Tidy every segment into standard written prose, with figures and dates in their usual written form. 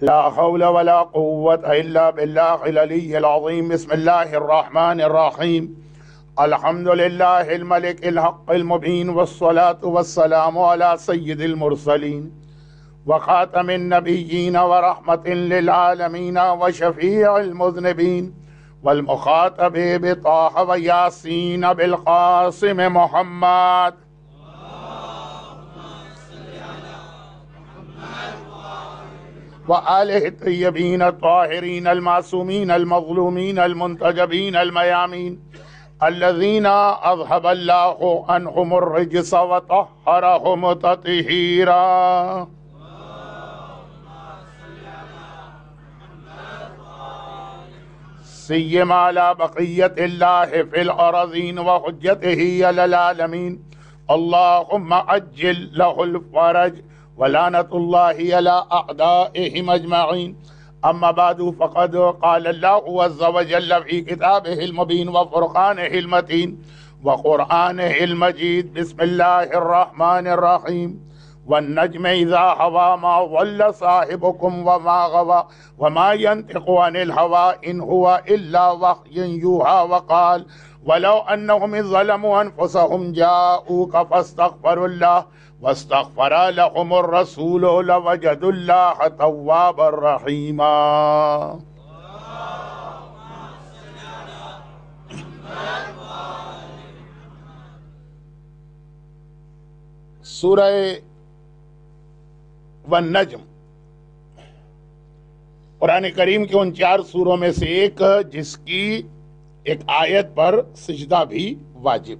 لا حول ولا قوة إلا بالله العلي العظيم. بسم الله الرحمن الرحيم. الحمد لله الملك الحق المبين، والصلاة والسلام على سيد المرسلين وخاتم النبيين ورحمة للعالمين وشفيع المذنبين والمخاطب بطه وياسين بالقاسم محمد. وآله الطيبين الطاهرين المعصومين المظلومين المنتجبين الميامين الذين أذهب الله عنهم الرجس وطهرهم تطهيرا. سيما على بقية الله في الأراضين وحجته على العالمين. اللهم عجل له الفرج ولعنة الله على أعدائهم أجمعين. أما بعد، فقد قال الله عز وجل في كتابه المبين وفرقانه المتين وقرآنه المجيد. بسم الله الرحمن الرحيم. والنجم إذا هوى ما ضل صاحبكم وما غوى وما ينطق عن الهوى إن هو إلا وحي يوحى. وقال ولو أنهم إذ ظلموا أنفسهم جاءوك فاستغفروا الله واستغفر لهم الرسول لوجدوا الله توابا رحيما. سورہ والنجم قرآن کریم کے ان 4 سوروں میں سے ایک، جس کی ایک آیت پر سجدہ بھی واجب،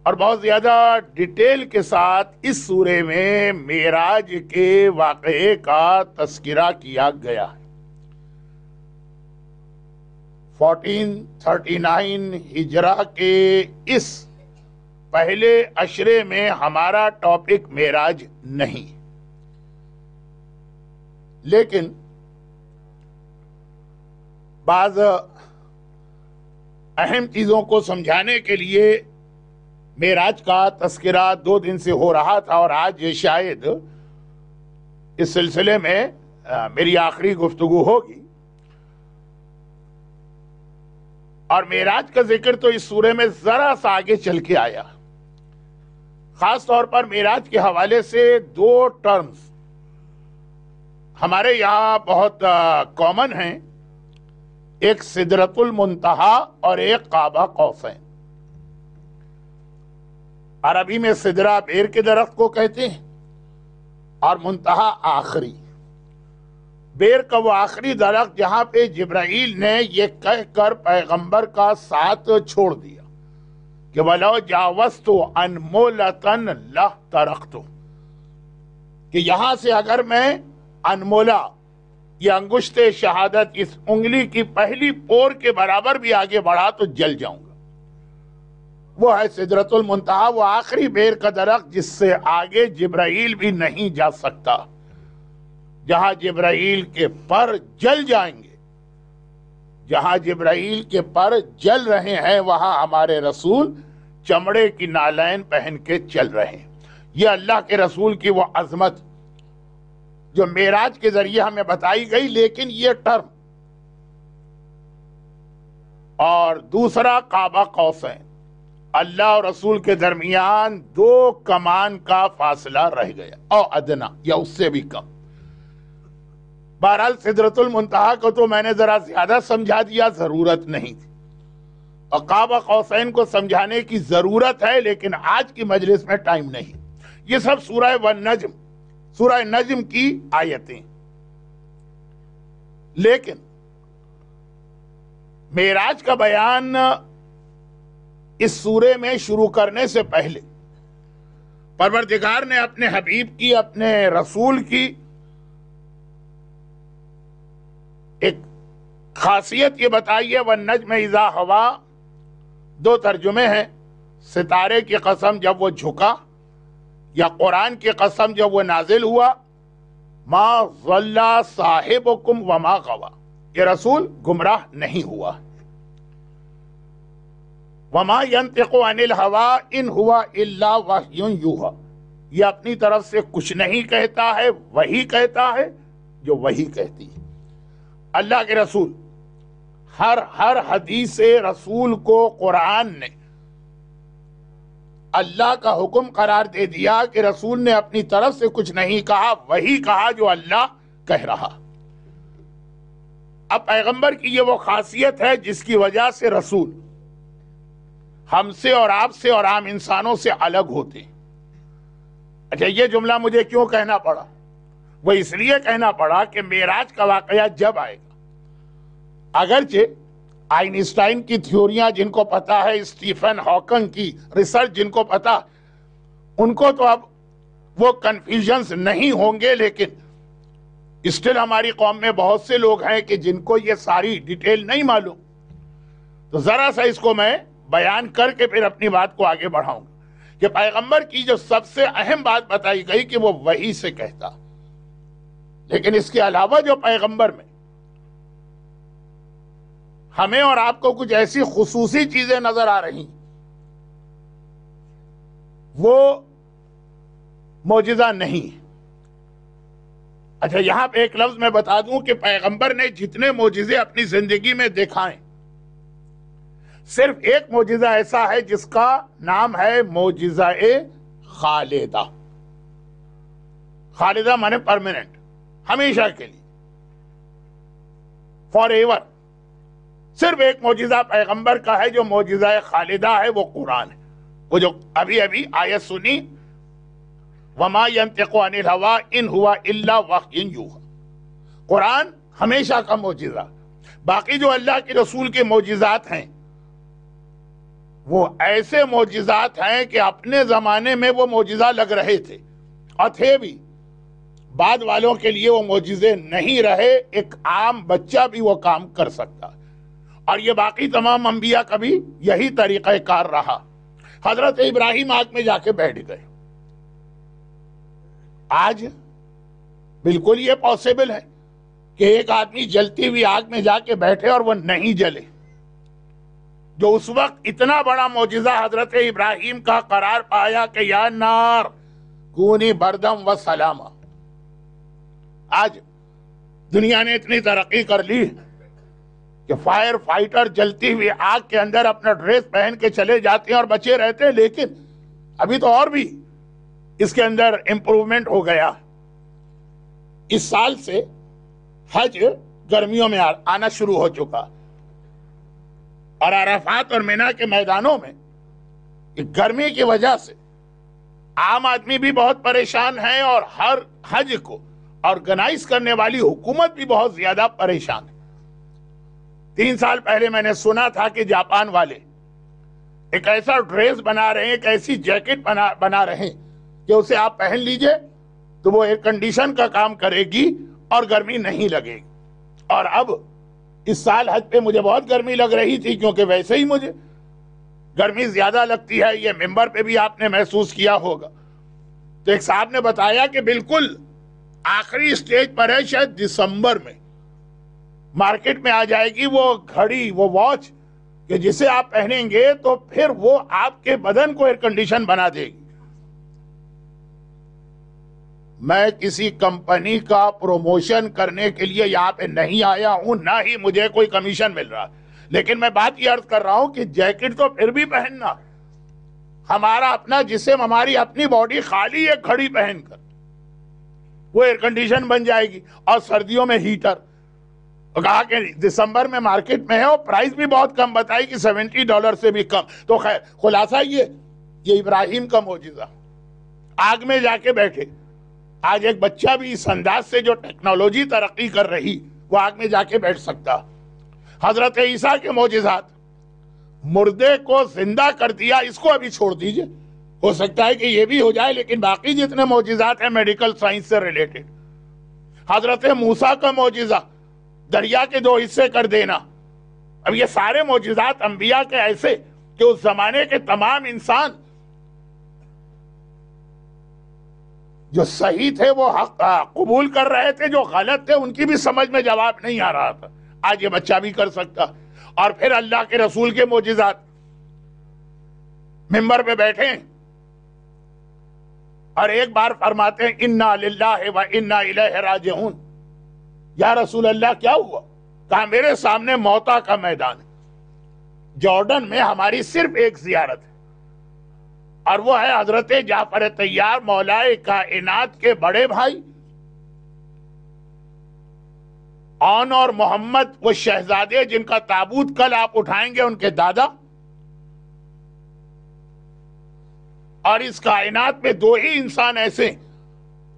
اور بہت زیادہ ڈیٹیل کے ساتھ اس سورے میں معراج کے واقعے کا تذکرہ کیا گیا ہے۔ 1439 ہجرہ کے اس پہلے عشرے میں ہمارا ٹاپک معراج نہیں، لیکن بعض اہم چیزوں کو سمجھانے کے لیے معراج کا تذکرہ 2 دن سے ہو رہا تھا، اور آج شاید اس سلسلے میں میری آخری گفتگو ہوگی۔ اور معراج کا ذکر تو اس سورے میں ذرا سا آگے چل کے آیا، خاص طور پر معراج کے حوالے سے 2 ٹرمز ہمارے یہاں بہت کامن ہیں، ایک سدرۃ المنتہا اور ایک قاب قوسین۔ عربی میں سدرہ بیر کے درخت کو کہتے ہیں، اور منتہا آخری، بیر کا وہ آخری درخت جہاں پہ جبرائیل نے یہ کہہ کر پیغمبر کا ساتھ چھوڑ دیا کہ وَلَوْ جَاوَزْتُ أَنْمُولَةً لَاحْتَرَقْتُ، کہ یہاں سے اگر میں انمولہ، یہ انگشت شہادت، اس انگلی کی پہلی پور کے برابر بھی آگے بڑھا تو جل جاؤں گا۔ وہ ہے سدرۃ المنتہا، وہ آخری بیر کا درخت جس سے آگے جبرائیل بھی نہیں جا سکتا، جہاں جبرائیل کے پر جل جائیں گے۔ جہاں جبرائیل کے پر جل رہے ہیں وہاں ہمارے رسول چمڑے کی نالین پہن کے چل رہے ہیں۔ یہ اللہ کے رسول کی وہ عظمت جو معراج کے ذریعے ہمیں بتائی گئی۔ لیکن یہ ٹرم، اور دوسرا قاب قوسین، اللہ اور رسول کے درمیان 2 کمان کا فاصلہ رہ گیا، او ادنا، یا اس سے بھی کم۔ بہرحال سدرۃ المنتہا کو تو میں نے ذرا زیادہ سمجھا دیا، ضرورت نہیں تھی، اور قاب قوسین کو سمجھانے کی ضرورت ہے، لیکن آج کی مجلس میں ٹائم نہیں۔ یہ سب سورہ والنجم، سورہ نجم کی آیتیں۔ لیکن معراج کا بیان اس سورے میں شروع کرنے سے پہلے پروردگار نے اپنے حبیب کی، اپنے رسول کی ایک خاصیت یہ بتائی ہے۔ وَالنَّجْمِ إِذَا هَوَىٰ، 2 ترجمے ہیں، ستارے کی قسم جب وہ جھکا، یا قرآن کی قسم جب وہ نازل ہوا۔ ما ضل صاحبکم وما غویٰ، یہ رسول گمراہ نہیں ہوا۔ وما ينطق عن الهوى ان هو الا وحی یوحی، یہ اپنی طرف سے کچھ نہیں کہتا ہے، وہی کہتا ہے جو وہی کہتی ہے۔ اللہ کے رسول ہر حدیث رسول کو قرآن نے اللہ کا حکم قرار دے دیا کہ رسول نے اپنی طرف سے کچھ نہیں کہا، وہی کہا جو اللہ کہہ رہا۔ اب پیغمبر کی یہ وہ خاصیت ہے جس کی وجہ سے رسول ہم سے اور آپ سے اور عام انسانوں سے الگ ہوتے ہیں۔ اچھا، یہ جملہ مجھے کیوں کہنا پڑا؟ وہ اس لیے کہنا پڑا کہ معراج کا واقعہ جب آئے گا، اگرچہ آئنسٹائن کی تھیوریاں جن کو پتا ہے، اسٹیفن ہاکنگ کی ریسرچ جن کو پتا، ان کو تو اب وہ کنفیوژنز نہیں ہوں گے، لیکن اسٹل ہماری قوم میں بہت سے لوگ ہیں کہ جن کو یہ ساری ڈیٹیل نہیں معلوم، تو ذرا سا اس کو میں بیان کر کے پھر اپنی بات کو آگے بڑھاؤں گا کہ پیغمبر کی جو سب سے اہم بات بتائی گئی کہ وہ وحی سے کہتا، لیکن اس کے علاوہ جو پیغمبر میں ہمیں اور آپ کو کچھ ایسی خصوصی چیزیں نظر آ رہی، وہ معجزہ نہیں۔ اچھا، یہاں پہ ایک لفظ میں بتا دوں کہ پیغمبر نے جتنے معجزے اپنی زندگی میں دکھائے، صرف ایک معجزہ ایسا ہے جس کا نام ہے معجزہ خالدہ۔ خالدہ مانے پرماننٹ، ہمیشہ کے لیے، فار ایور۔ صرف ایک معجزہ پیغمبر کا ہے جو معجزہ خالدہ ہے، وہ قرآن ہے۔ وہ جو ابھی آیت سنی، وَمَا يَنْتِقُ عَنِ الْهَوَىٰ إِنْ هُوَ إِلَّا وَحْيٌ يُوحَىٰ۔ قرآن ہمیشہ کا معجزہ۔ باقی جو اللہ کے رسول کے معجزات ہیں، وہ ایسے معجزات ہیں کہ اپنے زمانے میں وہ معجزہ لگ رہے تھے اور تھے بھی، بعد والوں کے لیے وہ معجزے نہیں رہے، ایک عام بچہ بھی وہ کام کر سکتا، اور یہ باقی تمام انبیاء کا بھی یہی طریقہ کار رہا۔ حضرت ابراہیم آگ میں جا کے بیٹھ گئے، آج بالکل یہ پاسبل ہے کہ ایک آدمی جلتی ہوئی آگ میں جا کے بیٹھے اور وہ نہیں جلے۔ جو اس وقت اتنا بڑا معجزہ حضرت ابراہیم کا قرار پایا کہ یا نار کونی بردم و سلاما۔ آج دنیا نے اتنی ترقی کر لی کہ فائر فائٹر جلتی ہوئی آگ کے اندر اپنا ڈریس پہن کے چلے جاتے ہیں اور بچے رہتے ہیں، لیکن ابھی تو اور بھی اس کے اندر امپروومنٹ ہو گیا۔ اس سال سے حج گرمیوں میں آنا شروع ہو چکا، اور عرفات اور مینا کے میدانوں میں گرمی کی وجہ سے عام آدمی بھی بہت پریشان ہے، اور ہر حج کو آرگنائز کرنے والی حکومت بھی بہت زیادہ پریشان ہے۔ 3 سال پہلے میں نے سنا تھا کہ جاپان والے ایک ایسا ڈریس بنا رہے ہیں، ایک ایسی جیکٹ بنا رہے ہیں کہ اسے آپ پہن لیجئے تو وہ ایئر کنڈیشن کا کام کرے گی اور گرمی نہیں لگے گی۔ اور اب اس سال حج پہ مجھے بہت گرمی لگ رہی تھی، کیونکہ ویسے ہی مجھے گرمی زیادہ لگتی ہے، یہ ممبر پہ بھی آپ نے محسوس کیا ہوگا۔ تو ایک صاحب نے بتایا کہ بالکل آخری سٹیج پر ہے، شاید دسمبر میں مارکیٹ میں آ جائے گی وہ گھڑی، وہ واچ کہ جسے آپ پہنیں گے تو پھر وہ آپ کے بدن کو ایئر کنڈیشن بنا دے گی۔ میں کسی کمپنی کا پروموشن کرنے کے لیے یہاں پہ نہیں آیا ہوں، نہ ہی مجھے کوئی کمیشن مل رہا، لیکن میں بات یہ عرض کر رہا ہوں کہ جیکٹ تو پھر بھی پہننا، ہمارا اپنا جسم، ہماری اپنی باڈی خالی ایک گھڑی پہن کر وہ ایئر کنڈیشن بن جائے گی، اور سردیوں میں ہیٹر۔ کہا کہ دسمبر میں مارکیٹ میں ہے، اور پرائز بھی بہت کم بتائی کہ $70 سے بھی کم۔ تو خیر، خلاصہ یہ ابراہیم کا معجزہ، آگ میں جا کے بیٹھے۔ آج ایک بچہ بھی اس انداز سے جو ٹیکنالوجی ترقی کر رہی، وہ آگ میں جا کے بیٹھ سکتا۔ حضرت عیسیٰ کے معجزات، مردے کو زندہ کر دیا، اس کو ابھی چھوڑ دیجئے، ہو سکتا ہے کہ یہ بھی ہو جائے، لیکن باقی جتنے معجزات ہیں میڈیکل سائنس سے ریلیٹڈ۔ حضرت موسیٰ کا معجزہ، دریا کے 2 حصے کر دینا۔ اب یہ سارے معجزات انبیاء کے ایسے کہ اس زمانے کے تمام انسان جو صحیح تھے وہ حق قبول کر رہے تھے، جو غلط تھے ان کی بھی سمجھ میں جواب نہیں آ رہا تھا۔ آج یہ بچہ بھی کر سکتا۔ اور پھر اللہ کے رسول کے معجزات، ممبر پہ بیٹھے اور ایک بار فرماتے ہیں انا للہ و انا الیہ راجعون. یا رسول اللہ کیا ہوا؟ کہا میرے سامنے موتا کا میدان ہے. جارڈن میں ہماری صرف ایک زیارت ہے اور وہ ہے حضرت جعفر طیار مولائے کائنات کے بڑے بھائی آن اور محمد وہ شہزادے جن کا تابوت کل آپ اٹھائیں گے ان کے دادا. اور اس کائنات میں دو ہی انسان ایسے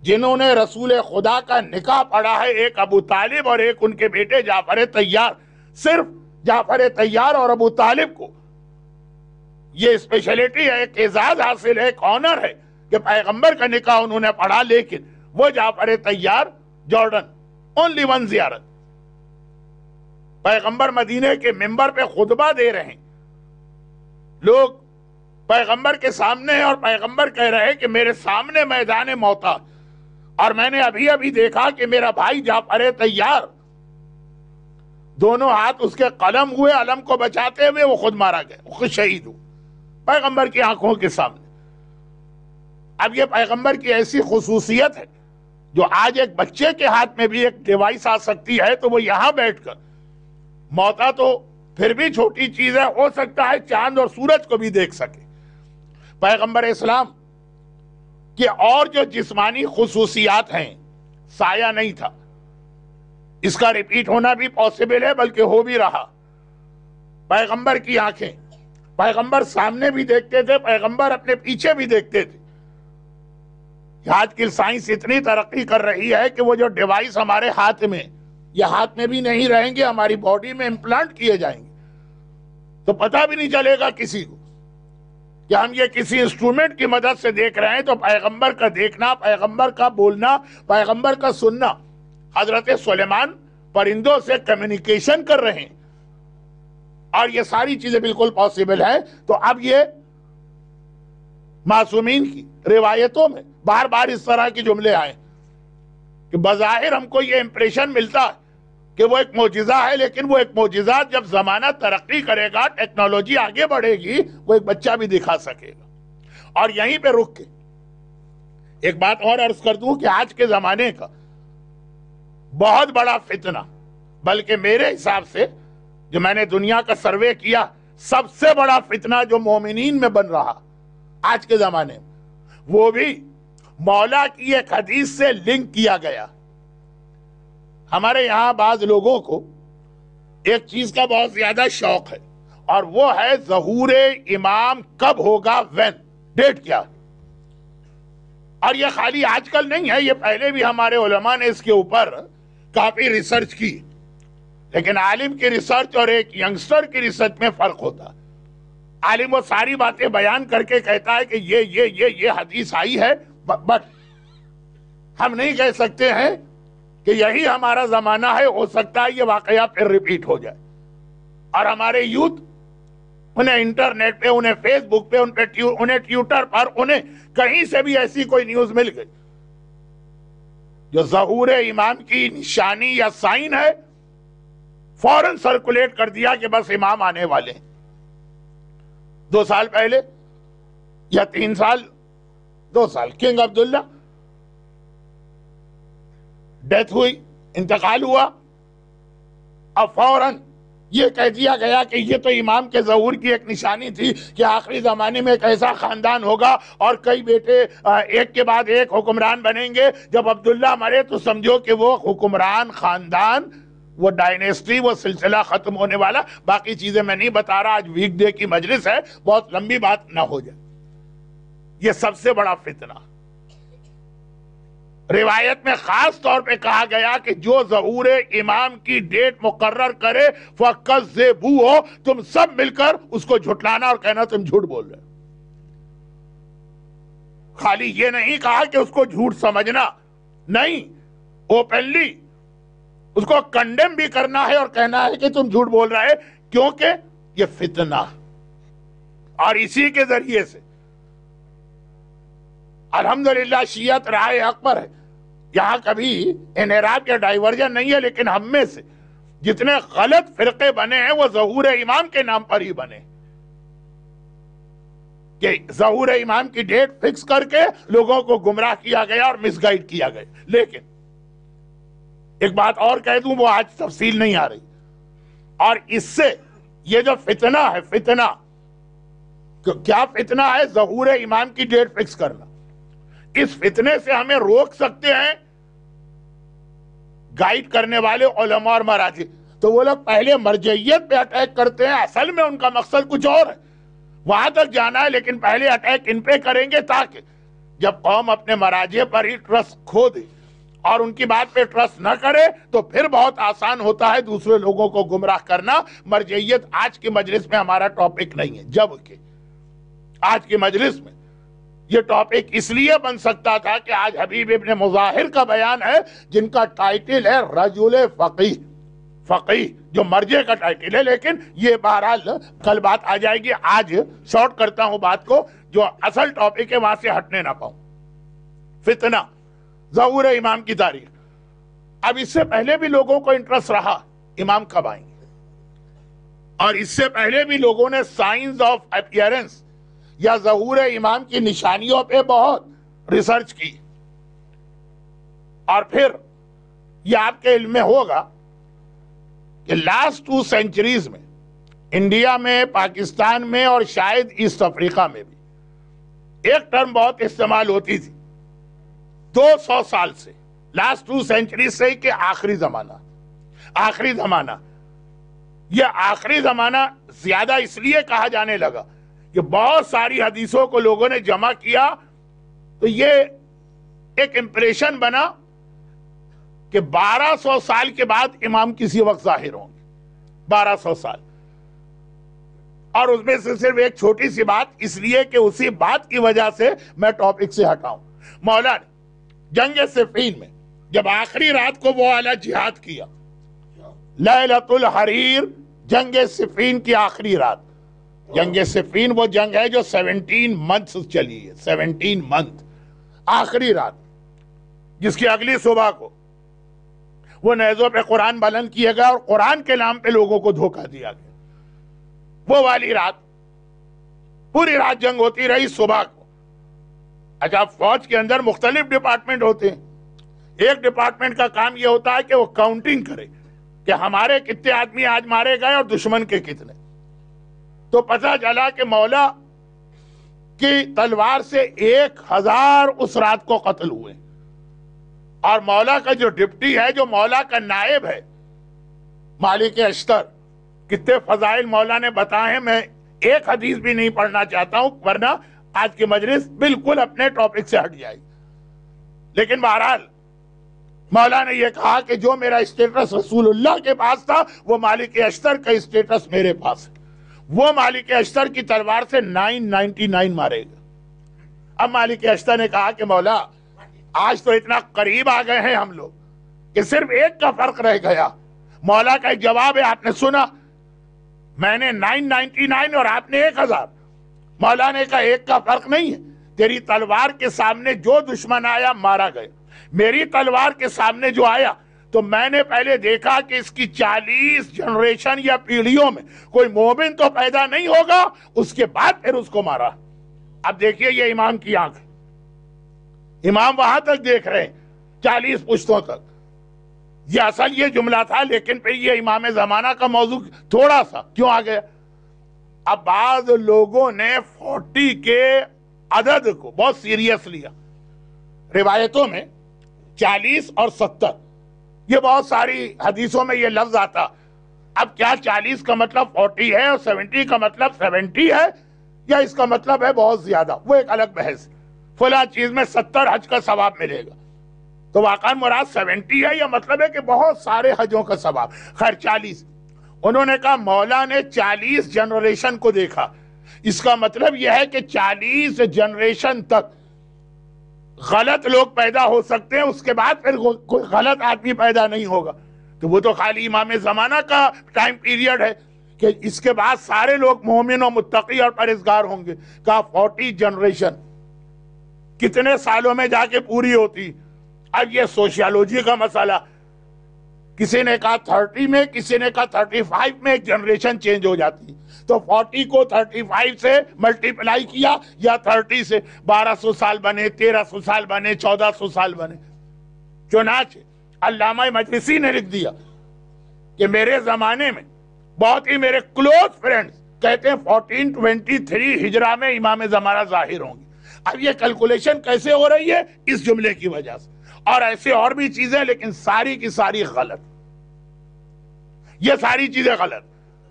جنہوں نے رسول خدا کا نکاح پڑھا ہے, ایک ابو طالب اور ایک ان کے بیٹے جعفر طیار. صرف جعفر طیار اور ابو طالب کو یہ اسپیشلٹی ہے, ایک اعزاز حاصل ہے, ایک آنر ہے کہ پیغمبر کا نکاح انہوں نے پڑھا. لیکن وہ جعفر طیار جارڈن اونلی ون زیارت. پیغمبر مدینے کے منبر پہ خطبہ دے رہے ہیں, لوگ پیغمبر کے سامنے ہیں اور پیغمبر کہہ رہے ہیں کہ میرے سامنے میدان موتا اور میں نے ابھی ابھی دیکھا کہ میرا بھائی جعفر طیار دونوں ہاتھ اس کے قلم ہوئے, علم کو بچاتے ہوئے وہ خود مارا گیا, خود شہید ہو پیغمبر کی آنکھوں کے سامنے. اب یہ پیغمبر کی ایسی خصوصیت ہے جو آج ایک بچے کے ہاتھ میں بھی ایک ڈیوائس آ سکتی ہے تو وہ یہاں بیٹھ کر موتا تو پھر بھی چھوٹی چیز ہے, ہو سکتا ہے چاند اور سورج کو بھی دیکھ سکے. پیغمبر اسلام کہ اور جو جسمانی خصوصیات ہیں سایہ نہیں تھا, اس کا ریپیٹ ہونا بھی پاسبل ہے بلکہ ہو بھی رہا. پیغمبر کی آنکھیں, پیغمبر سامنے بھی دیکھتے تھے, پیغمبر اپنے پیچھے بھی دیکھتے تھے. آج کی سائنس اتنی ترقی کر رہی ہے کہ وہ جو ڈیوائس ہمارے ہاتھ میں, یہ ہاتھ میں بھی نہیں رہیں گے, ہماری باڈی میں امپلانٹ کیے جائیں گے تو پتہ بھی نہیں چلے گا کسی کو کہ ہم یہ کسی انسٹرومنٹ کی مدد سے دیکھ رہے ہیں. تو پیغمبر کا دیکھنا, پیغمبر کا بولنا, پیغمبر کا سننا. حضرت سلیمان پرندوں سے کمیونیکیشن کر رہے ہیں اور یہ ساری چیزیں بالکل پاسبل ہیں. تو اب یہ معصومین کی روایتوں میں بار بار اس طرح کی جملے آئے کہ بظاہر ہم کو یہ امپریشن ملتا ہے کہ وہ ایک معجزہ ہے, لیکن وہ ایک معجزہ جب زمانہ ترقی کرے گا, ٹیکنالوجی آگے بڑھے گی, وہ ایک بچہ بھی دکھا سکے گا. اور یہیں پہ رک کے ایک بات اور عرض کر دوں کہ آج کے زمانے کا بہت بڑا فتنہ, بلکہ میرے حساب سے جو میں نے دنیا کا سروے کیا, سب سے بڑا فتنہ جو مومنین میں بن رہا آج کے زمانے میں, وہ بھی مولا کی ایک حدیث سے لنک کیا گیا. ہمارے یہاں بعض لوگوں کو ایک چیز کا بہت زیادہ شوق ہے اور وہ ہے ظہور امام کب ہوگا, وین, ڈیٹ کیا. اور یہ خالی آج کل نہیں ہے, یہ پہلے بھی ہمارے علماء نے اس کے اوپر کافی ریسرچ کی. لیکن عالم کی ریسرچ اور ایک ینگسٹر کی ریسرچ میں فرق ہوتا. عالم وہ ساری باتیں بیان کر کے کہتا ہے کہ یہ حدیث آئی ہے, بٹ ہم نہیں کہہ سکتے ہیں کہ یہی ہمارا زمانہ ہے, ہو سکتا ہے یہ واقعہ پھر ریپیٹ ہو جائے. اور ہمارے یوتھ انہیں انٹرنیٹ پہ, انہیں فیس بک پہ, انہیں ٹویٹر پر, انہیں کہیں سے بھی ایسی کوئی نیوز مل گئی جو ظہور امام کی نشانی یا سائن ہے, فوراً سرکولیٹ کر دیا کہ بس امام آنے والے ہیں. 2 سال پہلے یا 3 سال, 2 سال کنگ عبداللہ ڈیتھ ہوئی, انتقال ہوا, اب فوراً یہ کہہ دیا گیا کہ یہ تو امام کے ظہور کی ایک نشانی تھی کہ آخری زمانے میں ایک ایسا خاندان ہوگا اور کئی بیٹے ایک کے بعد ایک حکمران بنیں گے. جب عبداللہ مرے تو سمجھو کہ وہ حکمران خاندان, وہ ڈائنیسٹی, وہ سلسلہ ختم ہونے والا. باقی چیزیں میں نہیں بتا رہا, آج ویک ڈے کی مجلس ہے, بہت لمبی بات نہ ہو جائے. یہ سب سے بڑا فتنہ. روایت میں خاص طور پہ کہا گیا کہ جو ظہور امام کی ڈیٹ مقرر کرے فَكَذِّبُوهُ, تم سب مل کر اس کو جھٹلانا اور کہنا تم جھوٹ بول رہے. خالی یہ نہیں کہا کہ اس کو جھوٹ سمجھنا, نہیں, اوپنلی اس کو کنڈیم بھی کرنا ہے اور کہنا ہے کہ تم جھوٹ بول رہے, کیونکہ یہ فتنہ. اور اسی کے ذریعے سے الحمدللہ شیعت راہ حق پر ہے. یہاں کبھی انحراف یا ڈائیورجن نہیں ہے, لیکن ہم میں سے جتنے غلط فرقے بنے ہیں وہ ظہور امام کے نام پر ہی بنے. کہ ظہور امام کی ڈیٹ فکس کر کے لوگوں کو گمراہ کیا گیا اور مس گائیڈ کیا گیا۔ لیکن ایک بات اور کہہ دوں، وہ آج تفصیل نہیں آ رہی، اور اس سے یہ جو فتنہ ہے، فتنہ کیا فتنہ ہے؟ ظہور امام کی ڈیٹ فکس کرنا۔ اس فتنے سے ہمیں روک سکتے ہیں گائیڈ کرنے والے علماء اور مراجع۔ تو وہ لوگ پہلے مرجعیت پہ اٹیک کرتے ہیں، اصل میں ان کا مقصد کچھ اور ہے، وہاں تک جانا ہے، لیکن پہلے اٹیک ان پہ کریں گے تاکہ جب قوم اپنے مراجع پر ہی ٹرسٹ کھو دے اور ان کی بات پہ ٹرسٹ نہ کرے تو پھر بہت آسان ہوتا ہے دوسرے لوگوں کو گمراہ کرنا۔ مرجعیت آج کی مجلس میں ہمارا ٹاپک نہیں ہے، جبکہ آج کی مجلس میں یہ ٹاپک اس لیے بن سکتا تھا کہ آج حبیب ابن مظاہر کا بیان ہے جن کا ٹائٹل ہے رجل فقیہ، فقیہ جو مرجع کا ٹائٹل ہے، لیکن یہ بہرحال کل بات آ جائے گی۔ آج شارٹ کرتا ہوں بات کو، جو اصل ٹاپک ہے وہاں سے ہٹنے نہ پاؤں۔ فتنہ ظہور امام کی تاریخ۔ اب اس سے پہلے بھی لوگوں کو انٹرسٹ رہا امام کب آئیں گے، اور اس سے پہلے بھی لوگوں نے سائنز آف اپیئرنس یا ظہور امام کی نشانیوں پہ بہت ریسرچ کی، اور پھر یہ آپ کے علم میں ہوگا کہ لاسٹ 2 سینچریز میں انڈیا میں، پاکستان میں اور شاید ایسٹ افریقہ میں بھی ایک ٹرم بہت استعمال ہوتی تھی 200 سال سے، لاسٹ 2 سینچریز سے، کہ آخری زمانہ۔ آخری زمانہ، یہ آخری زمانہ زیادہ اس لیے کہا جانے لگا کہ بہت ساری حدیثوں کو لوگوں نے جمع کیا، تو یہ ایک امپریشن بنا کہ 1200 سال کے بعد امام کسی وقت ظاہر ہوں گے، 1200 سال۔ اور اس میں سے صرف ایک چھوٹی سی بات، اس لیے کہ اسی بات کی وجہ سے میں ٹاپک سے ہٹاؤں، مولا نے جنگ صفین میں جب آخری رات کو وہ اعلیٰ جہاد کیا، لیلۃ الحریر، جنگ صفین کی آخری رات۔ جنگ صفین وہ جنگ ہے جو 17 منتھ چلی ہے، 17 منتھ، آخری رات، جس کی اگلی صبح کو وہ نیزوں پہ قرآن بلند کیا گیا اور قرآن کے نام پہ لوگوں کو دھوکہ دیا گیا۔ وہ والی رات پوری رات جنگ ہوتی رہی صبح کو۔ اچھا، فوج کے اندر مختلف ڈپارٹمنٹ ہوتے ہیں، ایک ڈپارٹمنٹ کا کام یہ ہوتا ہے کہ وہ کاؤنٹنگ کرے کہ ہمارے کتنے آدمی آج مارے گئے اور دشمن کے کتنے۔ تو پتہ چلا کہ مولا کی تلوار سے 1000 اس رات کو قتل ہوئے، اور مولا کا جو ڈپٹی ہے، جو مولا کا نائب ہے، مالک اشتر، کتنے فضائل مولا نے بتائے ہیں، میں ایک حدیث بھی نہیں پڑھنا چاہتا ہوں ورنہ آج کی مجلس بالکل اپنے ٹاپک سے ہٹ جائے گی۔ لیکن بہرحال مولا نے یہ کہا کہ جو میرا اسٹیٹس رسول اللہ کے پاس تھا وہ مالک اشتر کا اسٹیٹس میرے پاس ہے۔ وہ مالک اشتر کی تلوار سے 999 مارے گا۔ اب مالک اشتر نے کہا کہ مولا آج تو اتنا قریب آ گئے ہیں ہم لوگ کہ صرف ایک کا فرق رہ گیا۔ مولا کا ایک جواب ہے، آپ نے سنا، میں نے 999 اور آپ نے 1000۔ مولا نے کہا ایک کا فرق نہیں ہے، تیری تلوار کے سامنے جو دشمن آیا مارا گیا، میری تلوار کے سامنے جو آیا تو میں نے پہلے دیکھا کہ اس کی 40 جنریشن یا پیڑھیوں میں کوئی مومن تو پیدا نہیں ہوگا، اس کے بعد پھر اس کو مارا۔ اب دیکھیے یہ امام کی آنکھ، امام وہاں تک دیکھ رہے ہیں 40 پشتوں تک۔ یہ اصل یہ جملہ تھا، لیکن پھر یہ امام زمانہ کا موضوع تھوڑا سا کیوں آ گیا؟ اب بعض لوگوں نے 40 کے عدد کو بہت سیریس لیا۔ روایتوں میں 40 اور 70، یہ بہت ساری حدیثوں میں یہ لفظ آتا۔ اب کیا 40 کا مطلب 40 ہے اور 70 کا مطلب 70 ہے، یا اس کا مطلب ہے بہت زیادہ؟ وہ ایک الگ بحث۔ فلاں چیز میں 70 حج کا ثواب ملے گا، تو واقعاً مراد 70 ہے، یا مطلب ہے کہ بہت سارے حجوں کا ثواب؟ خیر 40۔ انہوں نے کہا مولا نے 40 جنریشن کو دیکھا، اس کا مطلب یہ ہے کہ 40 جنریشن تک غلط لوگ پیدا ہو سکتے ہیں، اس کے بعد پھر کوئی غلط آدمی پیدا نہیں ہوگا۔ تو وہ تو خالی امام زمانہ کا ٹائم پیریڈ ہے کہ اس کے بعد سارے لوگ مومن و متقی اور پرہیزگار ہوں گے۔ کہا 40 جنریشن کتنے سالوں میں جا کے پوری ہوتی؟ اب یہ سوشیالوجی کا مسئلہ کسی نے کہا 30 میں، کسی نے کہا 35 میں ایک جنریشن چینج ہو جاتی، تو 40 کو 35 سے ملٹیپلائی کیا یا 30 سے 1200 سال بنے، 1300 سال بنے، 1400 سال بنے۔ چنانچہ علامہ مجلسی نے لکھ دیا کہ میرے زمانے میں بہت ہی میرے کلوز فرینڈز کہتے ہیں 1423 ہجرہ میں امام زمانہ ظاہر ہوں گے۔ اب یہ کیلکولیشن کیسے ہو رہی ہے؟ اس جملے کی وجہ سے، اور ایسے اور بھی چیزیں، لیکن ساری کی ساری غلط۔ یہ ساری چیزیں غلط۔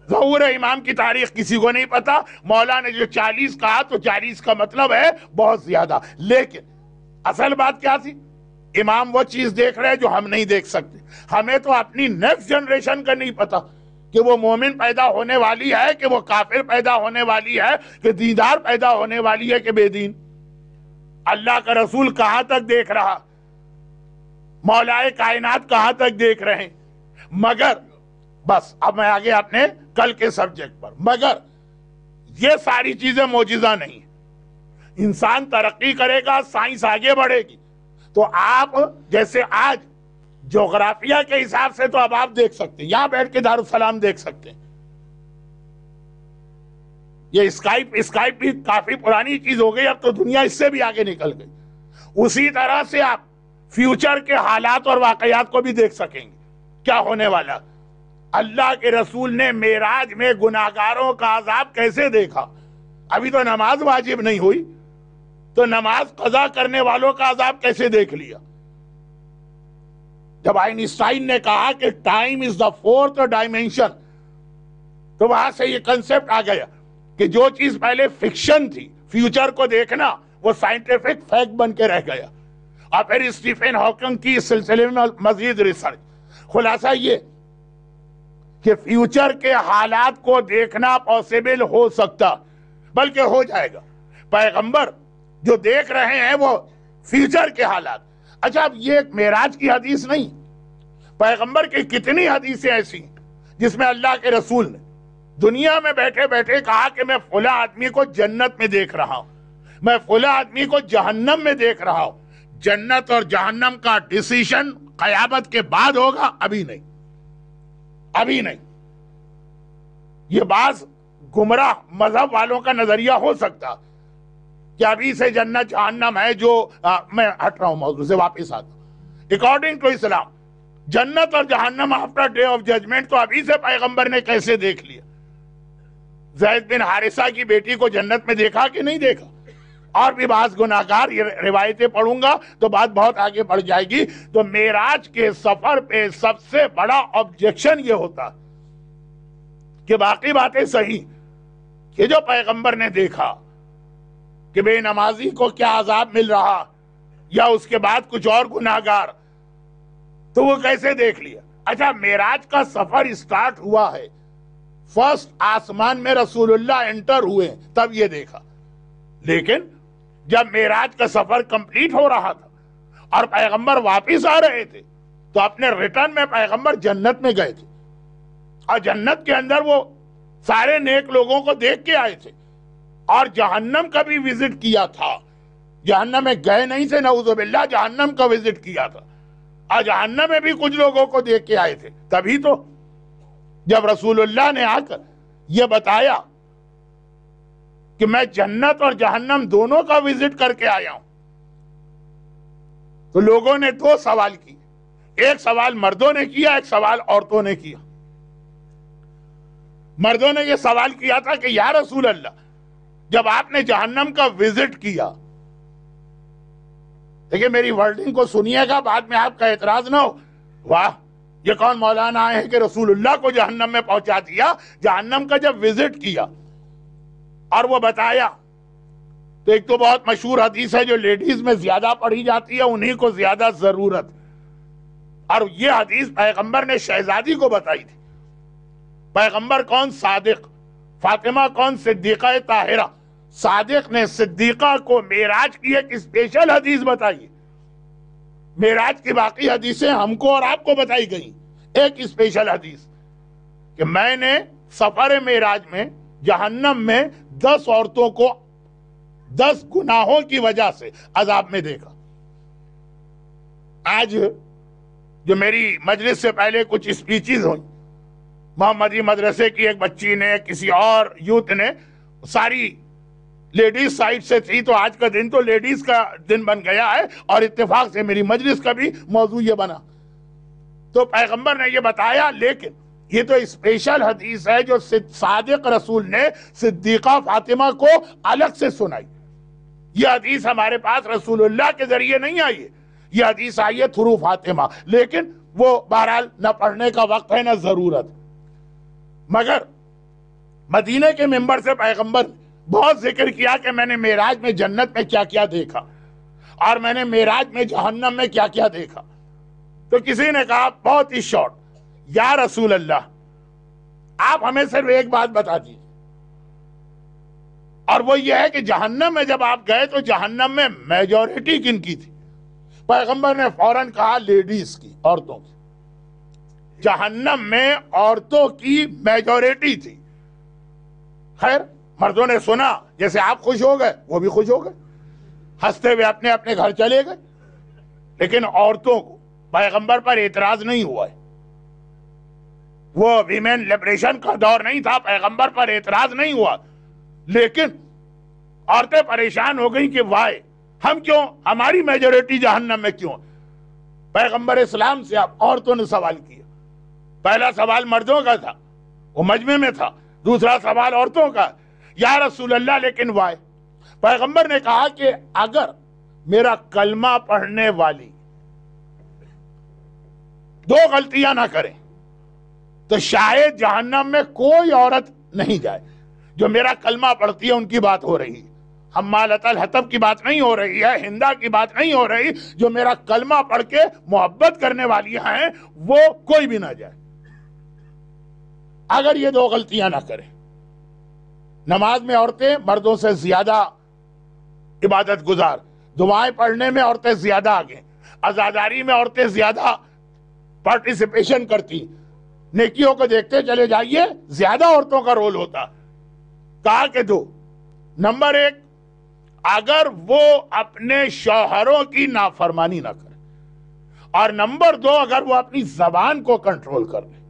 ظہور امام کی تاریخ کسی کو نہیں پتا۔ مولا نے جو 40 کہا تو 40 کا مطلب ہے بہت زیادہ، لیکن اصل بات کیا تھی؟ امام وہ چیز دیکھ رہے جو ہم نہیں دیکھ سکتے۔ ہمیں تو اپنی نیکسٹ جنریشن کا نہیں پتا کہ وہ مومن پیدا ہونے والی ہے کہ وہ کافر پیدا ہونے والی ہے کہ دیندار پیدا ہونے والی ہے کہ بے دین۔ اللہ کا رسول کہاں تک دیکھ رہا، مولائے کائنات کہاں تک دیکھ رہے ہیں؟ مگر بس اب میں آگے اپنے کل کے سبجیکٹ پر، مگر یہ ساری چیزیں معجزہ نہیں ہیں۔ انسان ترقی کرے گا، سائنس آگے بڑھے گی، تو آپ جیسے آج جغرافیہ کے حساب سے تو اب آپ دیکھ سکتے ہیں، یہاں بیٹھ کے دارالسلام دیکھ سکتے ہیں۔ یہ اسکائپ بھی کافی پرانی چیز ہو گئی، اب تو دنیا اس سے بھی آگے نکل گئی۔ اسی طرح سے آپ فیوچر کے حالات اور واقعات کو بھی دیکھ سکیں گے، کیا ہونے والا۔ اللہ کے رسول نے معراج میں گناہگاروں کا عذاب کیسے دیکھا؟ ابھی تو نماز واجب نہیں ہوئی، تو نماز قضا کرنے والوں کا عذاب کیسے دیکھ لیا؟ جب آئنسٹائن نے کہا کہ time is the fourth dimension, تو وہاں سے یہ کنسپٹ آ گیا کہ جو چیز پہلے فکشن تھی، فیوچر کو دیکھنا، وہ سائنٹیفک فیکٹ بن کے رہ گیا۔ اور پھر اسٹیفن ہاکنگ کی اس سلسلے میں مزید ریسرچ، خلاصہ یہ کہ فیوچر کے حالات کو دیکھنا پاسبل ہو سکتا، بلکہ ہو جائے گا۔ پیغمبر جو دیکھ رہے ہیں وہ فیوچر کے حالات۔ اچھا، اب یہ ایک معراج کی حدیث نہیں، پیغمبر کی کتنی حدیثیں ایسی ہیں جس میں اللہ کے رسول نے دنیا میں بیٹھے بیٹھے کہا کہ میں فلاں آدمی کو جنت میں دیکھ رہا ہوں، میں فلاں آدمی کو جہنم میں دیکھ رہا ہوں۔ جنت اور جہنم کا ڈیسیشن قیامت کے بعد ہوگا، ابھی نہیں، ابھی نہیں۔ یہ بعض گمراہ مذہب والوں کا نظریہ ہو سکتا کہ ابھی سے جنت جہنم ہے، جو میں ہٹ رہا ہوں موضوع سے، واپس آتا ہوں۔ اکارڈنگ ٹو اسلام جنت اور جہنم آفٹر ڈے آف ججمنٹ تو ابھی سے پیغمبر نے کیسے دیکھ لیا؟ زید بن حارثہ کی بیٹی کو جنت میں دیکھا کہ نہیں دیکھا؟ اور بھی بعض گناہگار، یہ روایتیں پڑھوں گا تو بات بہت آگے بڑھ جائے گی۔ تو معراج کے سفر پہ سب سے بڑا آبجیکشن یہ ہوتا کہ باقی باتیں صحیح، کہ جو پیغمبر نے دیکھا کہ بے نمازی کو کیا عذاب مل رہا، یا اس کے بعد کچھ اور گناہگار، تو وہ کیسے دیکھ لیا؟ اچھا، معراج کا سفر سٹارٹ ہوا ہے، فرسٹ آسمان میں رسول اللہ انٹر ہوئے تب یہ دیکھا، لیکن جب معراج کا سفر کمپلیٹ ہو رہا تھا اور پیغمبر واپس آ رہے تھے تو اپنے ریٹرن میں پیغمبر جنت میں گئے تھے، اور جنت کے اندر وہ سارے نیک لوگوں کو دیکھ کے آئے تھے، اور جہنم کا بھی وزٹ کیا تھا۔ جہنم میں گئے نہیں تھے، نعوذ باللہ، جہنم کا وزٹ کیا تھا، اور جہنم میں بھی کچھ لوگوں کو دیکھ کے آئے تھے۔ تبھی تو جب رسول اللہ نے آ کر یہ بتایا کہ میں جنت اور جہنم دونوں کا وزٹ کر کے آیا ہوں، تو لوگوں نے دو سوال کیے، ایک سوال مردوں نے کیا، ایک سوال عورتوں نے کیا۔ مردوں نے یہ سوال کیا تھا کہ یا رسول اللہ، جب آپ نے جہنم کا وزٹ کیا، دیکھیں میری ورڈنگ کو سنیے گا، بعد میں آپ کا اعتراض نہ ہو، واہ یہ کون مولانا آئے ہیں کہ رسول اللہ کو جہنم میں پہنچا دیا۔ جہنم کا جب وزٹ کیا اور وہ بتایا، تو ایک تو بہت مشہور حدیث ہے جو لیڈیز میں زیادہ پڑھی جاتی ہے، انہی کو زیادہ ضرورت، اور یہ حدیث پیغمبر نے شہزادی کو بتائی تھی۔ پیغمبر کون؟ صادق۔ فاطمہ کون؟ صدیقہ طاہرہ۔ صادق نے صدیقہ کو معراج کی ایک اسپیشل حدیث بتائی۔ معراج کی باقی حدیثیں ہم کو اور آپ کو بتائی گئی، ایک اسپیشل حدیث کہ میں نے سفر معراج میں جہنم میں 10 عورتوں کو 10 گناہوں کی وجہ سے عذاب میں دیکھا۔ آج جو میری مجلس سے پہلے کچھ اسپیچز ہوئی، محمدی مدرسے کی ایک بچی نے، کسی اور یوتھ نے، ساری لیڈیز سائڈ سے تھی، تو آج کا دن تو لیڈیز کا دن بن گیا ہے، اور اتفاق سے میری مجلس کا بھی موضوع یہ بنا۔ تو پیغمبر نے یہ بتایا، لیکن یہ تو اسپیشل حدیث ہے جو صادق رسول نے صدیقہ فاطمہ کو الگ سے سنائی۔ یہ حدیث ہمارے پاس رسول اللہ کے ذریعے نہیں آئی ہے، یہ حدیث آئی ہے تھرو فاطمہ، لیکن وہ بہرحال نہ پڑھنے کا وقت ہے نہ ضرورت۔ مگر مدینہ کے منبر سے پیغمبر بہت ذکر کیا کہ میں نے معراج میں جنت میں کیا کیا دیکھا، اور میں نے معراج میں جہنم میں کیا کیا دیکھا۔ تو کسی نے کہا بہت ہی شارٹ، یا رسول اللہ آپ ہمیں صرف ایک بات بتا دیجیے، اور وہ یہ ہے کہ جہنم میں جب آپ گئے تو جہنم میں میجورٹی کن کی تھی؟ پیغمبر نے فوراً کہا لیڈیز کی، عورتوں کی۔ جہنم میں عورتوں کی میجورٹی تھی۔ خیر مردوں نے سنا، جیسے آپ خوش ہو گئے وہ بھی خوش ہو گئے، ہنستے ہوئے اپنے اپنے گھر چلے گئے، لیکن عورتوں کو پیغمبر پر اعتراض نہیں ہوا ہے۔ وہ ویمن لبریشن کا دور نہیں تھا، پیغمبر پر اعتراض نہیں ہوا، لیکن عورتیں پریشان ہو گئیں کہ وائے ہم کیوں، ہماری میجورٹی جہنم میں کیوں؟ پیغمبر اسلام سے اب عورتوں نے سوال کیا۔ پہلا سوال مردوں کا تھا، وہ مجمع میں تھا، دوسرا سوال عورتوں کا، یا رسول اللہ لیکن وائے؟ پیغمبر نے کہا کہ اگر میرا کلمہ پڑھنے والی دو غلطیاں نہ کریں تو شاید جہنم میں کوئی عورت نہیں جائے۔ جو میرا کلمہ پڑھتی ہے ان کی بات ہو رہی ہے، حمالۃ الحطب کی بات نہیں ہو رہی ہے، ہندا کی بات نہیں ہو رہی۔ جو میرا کلمہ پڑھ کے محبت کرنے والی ہیں وہ کوئی بھی نہ جائے، اگر یہ دو غلطیاں نہ کریں۔ نماز میں عورتیں مردوں سے زیادہ عبادت گزار، دعائیں پڑھنے میں عورتیں زیادہ آگے، عزاداری میں عورتیں زیادہ پارٹیسپیشن کرتی، نیکیوں کو دیکھتے چلے جائیے، زیادہ عورتوں کا رول ہوتا۔ کہا کہ دو، نمبر ایک، اگر وہ اپنے شوہروں کی نافرمانی نہ کرے، اور نمبر دو، اگر وہ اپنی زبان کو کنٹرول کر لے۔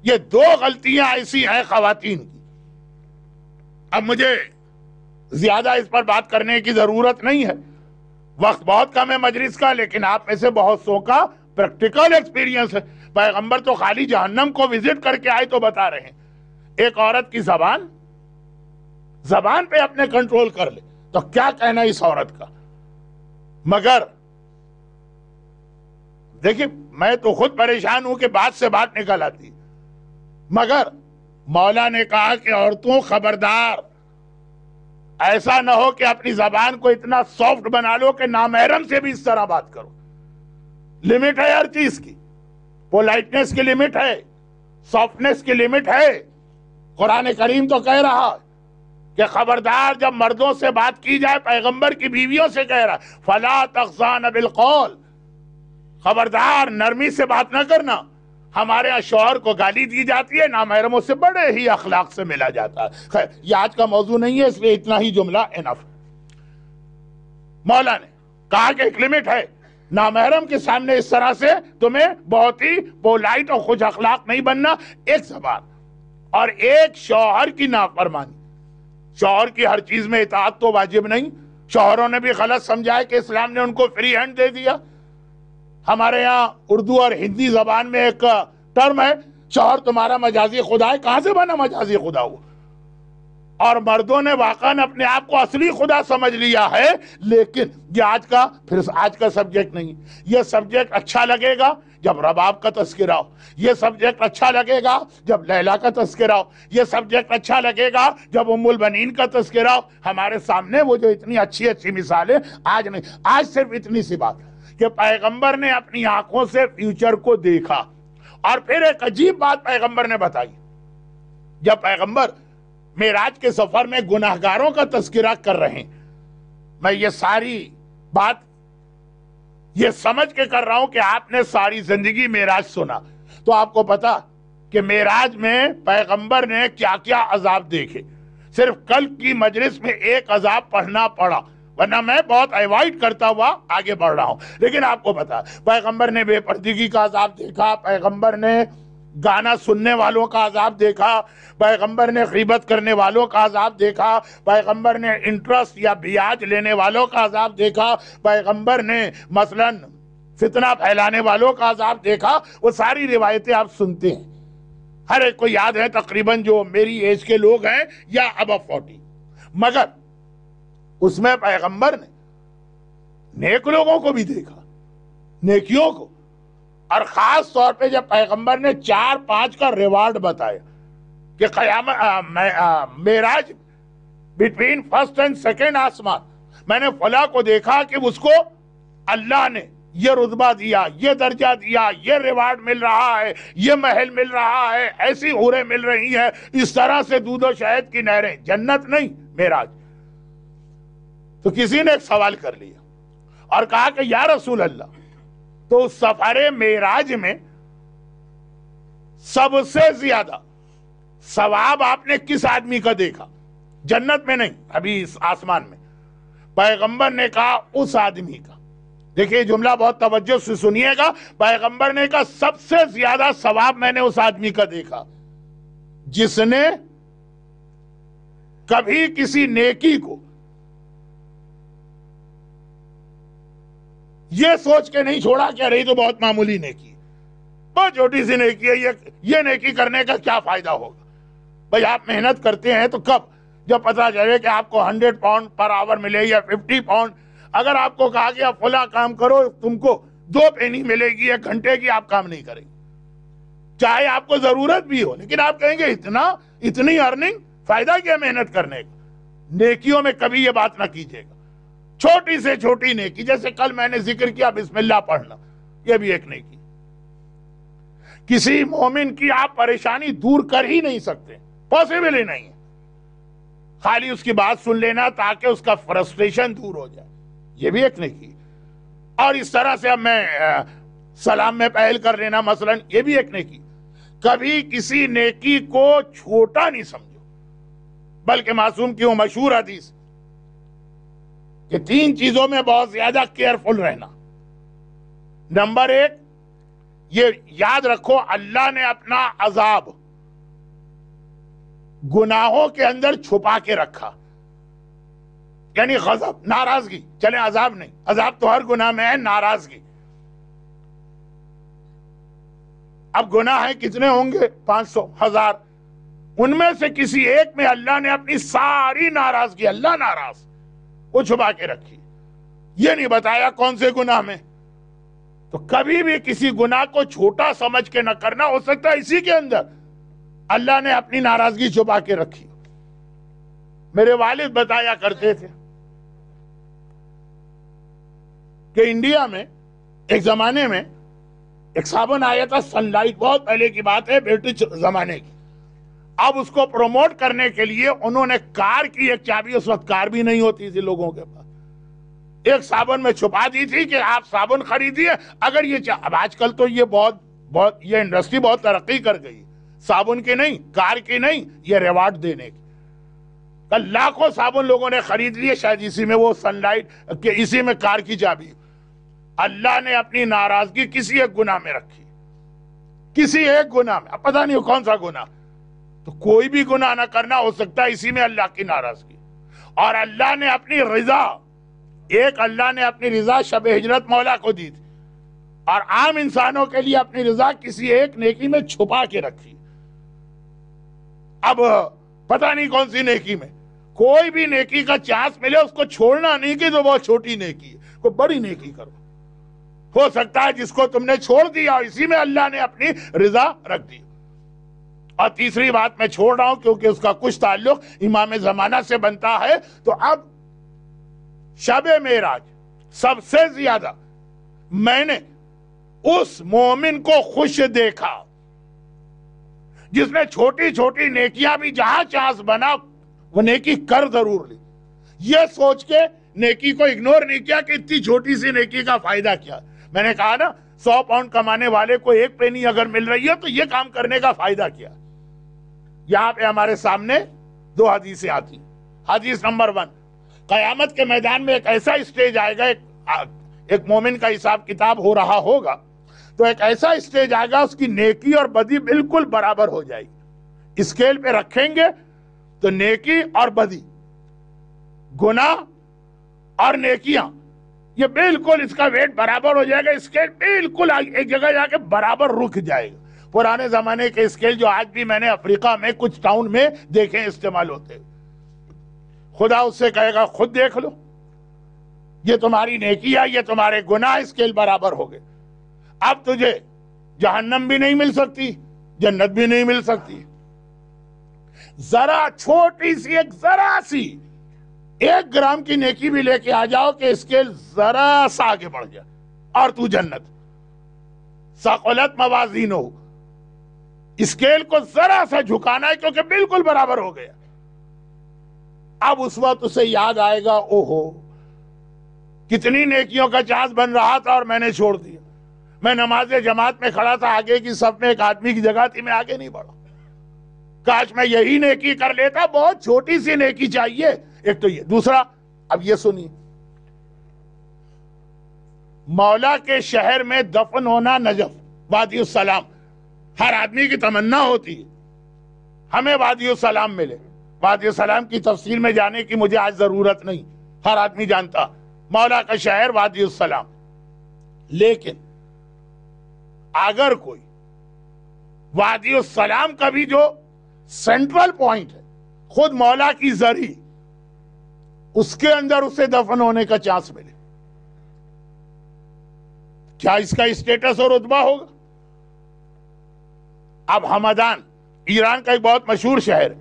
یہ دو غلطیاں ایسی ہیں خواتین کی۔ اب مجھے زیادہ اس پر بات کرنے کی ضرورت نہیں ہے، وقت بہت کم ہے مجلس کا، لیکن آپ میں سے بہت سو کا پریکٹیکل ایکسپیرینس ہے۔ پیغمبر تو خالی جہنم کو وزٹ کر کے آئے تو بتا رہے ہیں۔ ایک عورت کی زبان پہ اپنے کنٹرول کر لے تو کیا کہنا اس عورت کا۔ مگر دیکھیں میں تو خود پریشان ہوں کہ بات سے بات نکل آتی، مگر مولا نے کہا کہ عورتوں خبردار، ایسا نہ ہو کہ اپنی زبان کو اتنا سافٹ بنا لو کہ نامحرم سے بھی اس طرح بات کرو۔ لمٹ ہے ہر چیز کی، پولائٹنس کی لمٹ ہے، سافٹنس کی لمٹ ہے۔ قرآن کریم تو کہہ رہا کہ خبردار جب مردوں سے بات کی جائے، پیغمبر کی بیویوں سے کہہ رہا فلا تخضعن بالقول، خبردار نرمی سے بات نہ کرنا۔ ہمارے یہاں شوہر کو گالی دی جاتی ہے، نامحرموں سے بڑے ہی اخلاق سے ملا جاتا ہے۔ خیر یہ آج کا موضوع نہیں ہے، اس لیے اتنا ہی جملہ انف۔ مولا نے کہا کہ ایک لمٹ ہے، نامحرم کے سامنے اس طرح سے تمہیں بہت ہی پولائٹ اور خوش اخلاق نہیں بننا۔ ایک زبان اور ایک شوہر کی نافرمانی۔ شوہر کی ہر چیز میں اطاعت تو واجب نہیں، شوہروں نے بھی غلط سمجھا ہے کہ اسلام نے ان کو فری ہینڈ دے دیا۔ ہمارے ہاں اردو اور ہندی زبان میں ایک ٹرم ہے، شوہر تمہارا مجازی خدا ہے۔ کہاں سے بنا مجازی خدا ہوا؟ اور مردوں نے واقعاً اپنے آپ کو اصلی خدا سمجھ لیا ہے، لیکن یہ آج کا سبجیکٹ نہیں۔ یہ سبجیکٹ اچھا لگے گا جب رباب کا تذکرہ ہو، یہ سبجیکٹ اچھا لگے گا جب لیلا کا تذکرہ ہو، یہ سبجیکٹ اچھا لگے گا جب ام البنین کا تذکرہ ہو۔ ہمارے سامنے وہ جو اتنی اچھی اچھی مثالیں آج نہیں، آج صرف اتنی سی بات کہ پیغمبر نے اپنی آنکھوں سے فیوچر کو دیکھا۔ اور پھر ایک عجیب بات پیغمبر نے بتائی، جب پیغمبر معراج کے سفر میں گناہگاروں کا تذکرہ کر رہے ہیں، میں یہ ساری بات یہ سمجھ کے کر رہا ہوں کہ آپ نے ساری زندگی معراج سنا، تو آپ کو پتا کہ معراج میں پیغمبر نے کیا کیا عذاب دیکھے۔ صرف کل کی مجلس میں ایک عذاب پڑھنا پڑا، ورنہ میں بہت ایوائڈ کرتا ہوا آگے بڑھ رہا ہوں. لیکن آپ کو پتا پیغمبر نے بے پردگی کا عذاب دیکھا, پیغمبر نے گانا سننے والوں کا عذاب دیکھا, پیغمبر نے غیبت کرنے والوں کا عذاب دیکھا, پیغمبر نے انٹرسٹ یا بیاج لینے والوں کا عذاب دیکھا, پیغمبر نے مثلا فتنہ پھیلانے والوں کا عذاب دیکھا. وہ ساری روایتیں آپ سنتے ہیں, ہر ایک کو یاد ہے تقریباً جو میری ایج کے لوگ ہیں یا ابو 40. مگر اس میں پیغمبر نے نیک لوگوں کو بھی دیکھا, نیکیوں کو, اور خاص طور پہ جب پیغمبر نے 4-5 کا ریوارڈ بتایا کہ قیامت معراج بٹوین فرسٹ اینڈ سیکنڈ آسمان میں نے فلاں کو دیکھا کہ اس کو اللہ نے یہ رتبہ دیا, یہ درجہ دیا, یہ ریوارڈ مل رہا ہے, یہ محل مل رہا ہے, ایسی حوریں مل رہی ہیں, اس طرح سے دودھ و شہد کی نہریں. جنت نہیں, معراج. تو کسی نے ایک سوال کر لیا اور کہا کہ یا رسول اللہ, تو اس سفر معراج میں سب سے زیادہ ثواب آپ نے کس آدمی کا دیکھا؟ جنت میں نہیں, ابھی اس آسمان میں. پیغمبر نے کہا اس آدمی کا. دیکھیے جملہ بہت توجہ سے سنیے گا. پیغمبر نے کہا سب سے زیادہ ثواب میں نے اس آدمی کا دیکھا جس نے کبھی کسی نیکی کو یہ سوچ کے نہیں چھوڑا کہ رہی تو بہت معمولی نیکی, بہت چھوٹی سی نیکی ہے, یہ نیکی کرنے کا کیا فائدہ ہوگا. بھائی آپ محنت کرتے ہیں تو کب, جب پتا چلے کہ آپ کو 100 پاؤنڈ پر آور ملے یا 50 پاؤنڈ. اگر آپ کو کہا گیا فلاں کام کرو تم کو 2 پینی ملے گی 1 گھنٹے کی, آپ کام نہیں کریں گے, چاہے آپ کو ضرورت بھی ہو. لیکن آپ کہیں گے اتنی ارننگ, فائدہ کیا محنت کرنے کا. نیکیوں میں کبھی یہ بات نہ کیجیے گا. چھوٹی سے چھوٹی نیکی, جیسے کل میں نے ذکر کیا بسم اللہ پڑھنا, یہ بھی ایک نیکی. کسی مومن کی آپ پریشانی دور کر ہی نہیں سکتے, پاسبل ہی نہیں ہے. خالی اس کی بات سن لینا تاکہ اس کا فرسٹریشن دور ہو جائے, یہ بھی ایک نیکی. اور اس طرح سے اب میں سلام میں پہل کر لینا مثلا, یہ بھی ایک نیکی. کبھی کسی نیکی کو چھوٹا نہیں سمجھو, بلکہ معصوم کی وہ مشہور حدیث کہ 3 چیزوں میں بہت زیادہ کیئرفل رہنا. نمبر 1, یہ یاد رکھو اللہ نے اپنا عذاب گناہوں کے اندر چھپا کے رکھا. یعنی غضب, ناراضگی, چلیں عذاب نہیں, عذاب تو ہر گناہ میں ہے, ناراضگی. اب گناہ ہیں کتنے ہوں گے, 500, 1000, ان میں سے کسی ایک میں اللہ نے اپنی ساری ناراضگی, اللہ ناراض, وہ چھپا کے رکھی. یہ نہیں بتایا کون سے گناہ میں. تو کبھی بھی کسی گناہ کو چھوٹا سمجھ کے نہ کرنا. ہو سکتا ہے اسی کے اندر اللہ نے اپنی ناراضگی چھپا کے رکھی. میرے والد بتایا کرتے تھے کہ انڈیا میں ایک زمانے میں ایک صابن آیا تھا سن لائٹ, بہت پہلے کی بات ہے, برٹش زمانے کی. اب اس کو پروموٹ کرنے کے لیے انہوں نے کار کی ایک چابی, اس وقت کار بھی نہیں ہوتی تھی لوگوں کے پاس, ایک صابن میں چھپا دی تھی کہ آپ صابن خریدیے اگر یہ اب آج کل تو یہ انڈسٹری بہت ترقی کر گئی, صابن کی نہیں, کار کی نہیں, یہ ریوارڈ دینے کی. کل لاکھوں صابن لوگوں نے خرید لیے, شاید اسی میں وہ سن لائٹ کہ اسی میں کار کی چابی. اللہ نے اپنی ناراضگی کسی ایک گناہ میں رکھی, کسی ایک گناہ میں. اب پتہ نہیں کون سا گناہ, تو کوئی بھی گناہ نہ کرنا, ہو سکتا ہے اسی میں اللہ کی ناراضگی. اور اللہ نے اپنی رضا, اللہ نے اپنی رضا شب ہجرت مولا کو دی تھی, اور عام انسانوں کے لیے اپنی رضا کسی ایک نیکی میں چھپا کے رکھی. اب پتہ نہیں کون سی نیکی میں, کوئی بھی نیکی کا چانس ملے اس کو چھوڑنا نہیں کہ تو بہت چھوٹی نیکی ہے, کوئی بڑی نیکی کرو. ہو سکتا ہے جس کو تم نے چھوڑ دیا اسی میں اللہ نے اپنی رضا رکھ دی. اور تیسری بات میں چھوڑ رہا ہوں کیونکہ اس کا کچھ تعلق امام زمانہ سے بنتا ہے. تو اب شب معراج سب سے زیادہ میں نے اس مومن کو خوش دیکھا جس نے چھوٹی چھوٹی نیکیاں بھی جہاں چانس بنا وہ نیکی کر ضرور لی. یہ سوچ کے نیکی کو اگنور نہیں کیا کہ اتنی چھوٹی سی نیکی کا فائدہ کیا. میں نے کہا نا 100 پاؤنڈ کمانے والے کو 1 پینی اگر مل رہی ہے تو یہ کام کرنے کا فائدہ کیا. یہاں پہ ہمارے سامنے 2 حدیثیں آتی. حدیث نمبر 1, قیامت کے میدان میں ایک ایسا اسٹیج آئے گا، ایک مومن کا حساب کتاب ہو رہا ہوگا تو ایک ایسا اسٹیج آئے گا اس کی نیکی اور بدی بالکل برابر ہو جائے گی. اسکیل پہ رکھیں گے تو نیکی اور بدی، گناہ اور نیکیاں، یہ بالکل اس کا ویٹ برابر ہو جائے گا. اسکیل بالکل ایک جگہ جا کے برابر رک جائے گا. پرانے زمانے کے اسکیل جو آج بھی میں نے افریقہ میں کچھ ٹاؤن میں دیکھے استعمال ہوتے، خدا اس سے کہے گا خود دیکھ لو، یہ تمہاری نیکی ہے، یہ تمہارے گناہ، اسکیل برابر ہو گئے. اب تجھے جہنم بھی نہیں مل سکتی، جنت بھی نہیں مل سکتی. ذرا چھوٹی سی، ایک ذرا سی 1 گرام کی نیکی بھی لے کے آ جاؤ کہ اسکیل ذرا سا آگے بڑھ جائے اور تو جنت. ثقلت موازینہ، اسکیل کو ذرا سا جھکانا ہے کیونکہ بالکل برابر ہو گیا. اب اس وقت اسے یاد آئے گا، اوہو کتنی نیکیوں کا چانس بن رہا تھا اور میں نے چھوڑ دیا. میں نماز جماعت میں کھڑا تھا، آگے کی صف میں ایک آدمی کی جگہ تھی، میں آگے نہیں بڑھا. کاش میں یہی نیکی کر لیتا. بہت چھوٹی سی نیکی چاہیے. ایک تو یہ. دوسرا، اب یہ سنیے، مولا کے شہر میں دفن ہونا، نجف وادی السلام، ہر آدمی کی تمنا ہوتی ہے ہمیں وادی السلام ملے. وادی السلام کی تفصیل میں جانے کی مجھے آج ضرورت نہیں، ہر آدمی جانتا مولا کا شہر وادی السلام. لیکن اگر کوئی وادی السلام کا بھی جو سینٹرل پوائنٹ ہے، خود مولا کی زری، اس کے اندر اسے دفن ہونے کا چانس ملے، کیا اس کا اسٹیٹس اور رتبہ ہوگا؟ اب ہمدان ایران کا ایک بہت مشہور شہر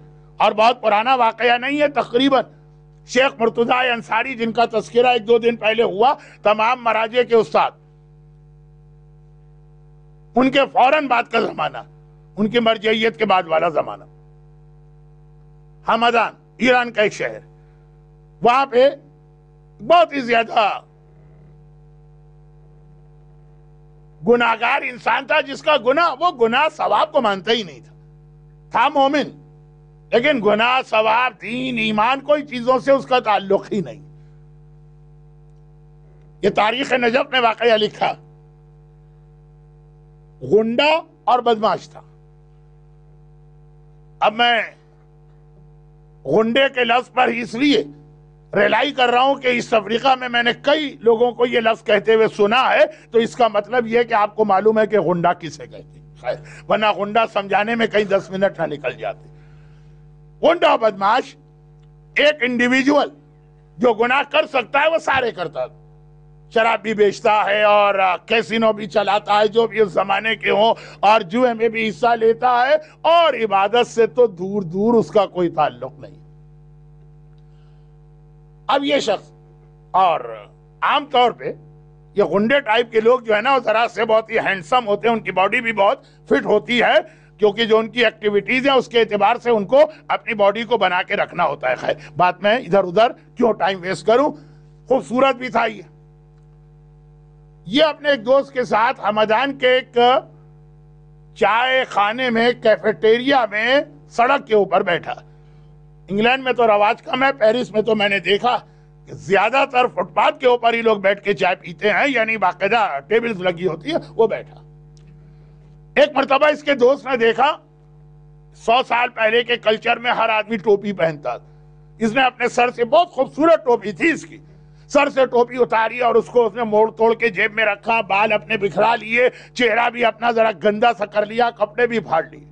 اور بہت پرانا واقعہ نہیں ہے. تقریباً شیخ مرتضی انصاری جن کا تذکرہ 1-2 دن پہلے ہوا، تمام مراجع کے استاد، ان کے فوراً بعد کا زمانہ، ان کی مرجعیت کے بعد والا زمانہ. ہمدان ایران کا ایک شہر، وہاں پہ بہت ہی زیادہ گناہگار انسان تھا جس کا گناہ، وہ گناہ ثواب کو مانتا ہی نہیں تھا مومن، لیکن گناہ، ثواب، دین، ایمان، کوئی چیزوں سے اس کا تعلق ہی نہیں. یہ تاریخ نجف میں واقعہ لکھا. غنڈہ اور بدماش تھا. اب میں غنڈے کے لفظ پر اس لیے ریلائی کر رہا ہوں کہ اس افریقہ میں نے کئی لوگوں کو یہ لفظ کہتے ہوئے سنا ہے، تو اس کا مطلب یہ کہ آپ کو معلوم ہے کہ غنڈہ کسے کہتے ہیں. خیر، ورنہ غنڈہ سمجھانے میں کئی 10 منٹ نہ نکل جاتے. غنڈہ بدماش ایک انڈیویجول جو گناہ کر سکتا ہے وہ سارے کرتا ہے. شراب بھی بیچتا ہے اور کیسینو بھی چلاتا ہے جو بھی اس زمانے کے ہوں، اور جوئے میں بھی حصہ لیتا ہے، اور عبادت سے تو دور دور اس کا کوئی تعلق نہیں. اب یہ شخص، اور عام طور پہ یہ غنڈے ٹائپ کے لوگ جو ہے نا، وہ ذرا سے بہت ہی ہینڈسم ہوتے ہیں، ان کی باڈی بھی بہت فٹ ہوتی ہے کیونکہ جو ان کی ایکٹیویٹیز ہیں اس کے اعتبار سے ان کو اپنی باڈی کو بنا کے رکھنا ہوتا ہے. خیر، بات میں ادھر ادھر کیوں ٹائم ویسٹ کروں. خوبصورت بھی تھا یہ اپنے ایک دوست کے ساتھ ہمدان کے ایک چائے خانے میں، کیفیٹیریا میں، سڑک کے اوپر بیٹھا. انگلینڈ میں تو رواج کم ہے، پیرس میں تو میں نے دیکھا کہ زیادہ تر فٹ پاتھ کے اوپر ہی لوگ بیٹھ کے چائے پیتے ہیں، یعنی باقاعدہ ٹیبلز لگی ہوتی ہے. وہ بیٹھا. ایک مرتبہ اس کے دوست نے دیکھا 100 سال پہلے کے کلچر میں ہر آدمی ٹوپی پہنتا. اس نے اپنے سر سے، بہت خوبصورت ٹوپی تھی اس کی، سر سے ٹوپی اتاری اور اس کو اس نے موڑ توڑ کے جیب میں رکھا، بال اپنے بکھرا لیے، چہرہ بھی اپنا ذرا گندا سا کر لیا، کپڑے بھی پھاڑ لیے.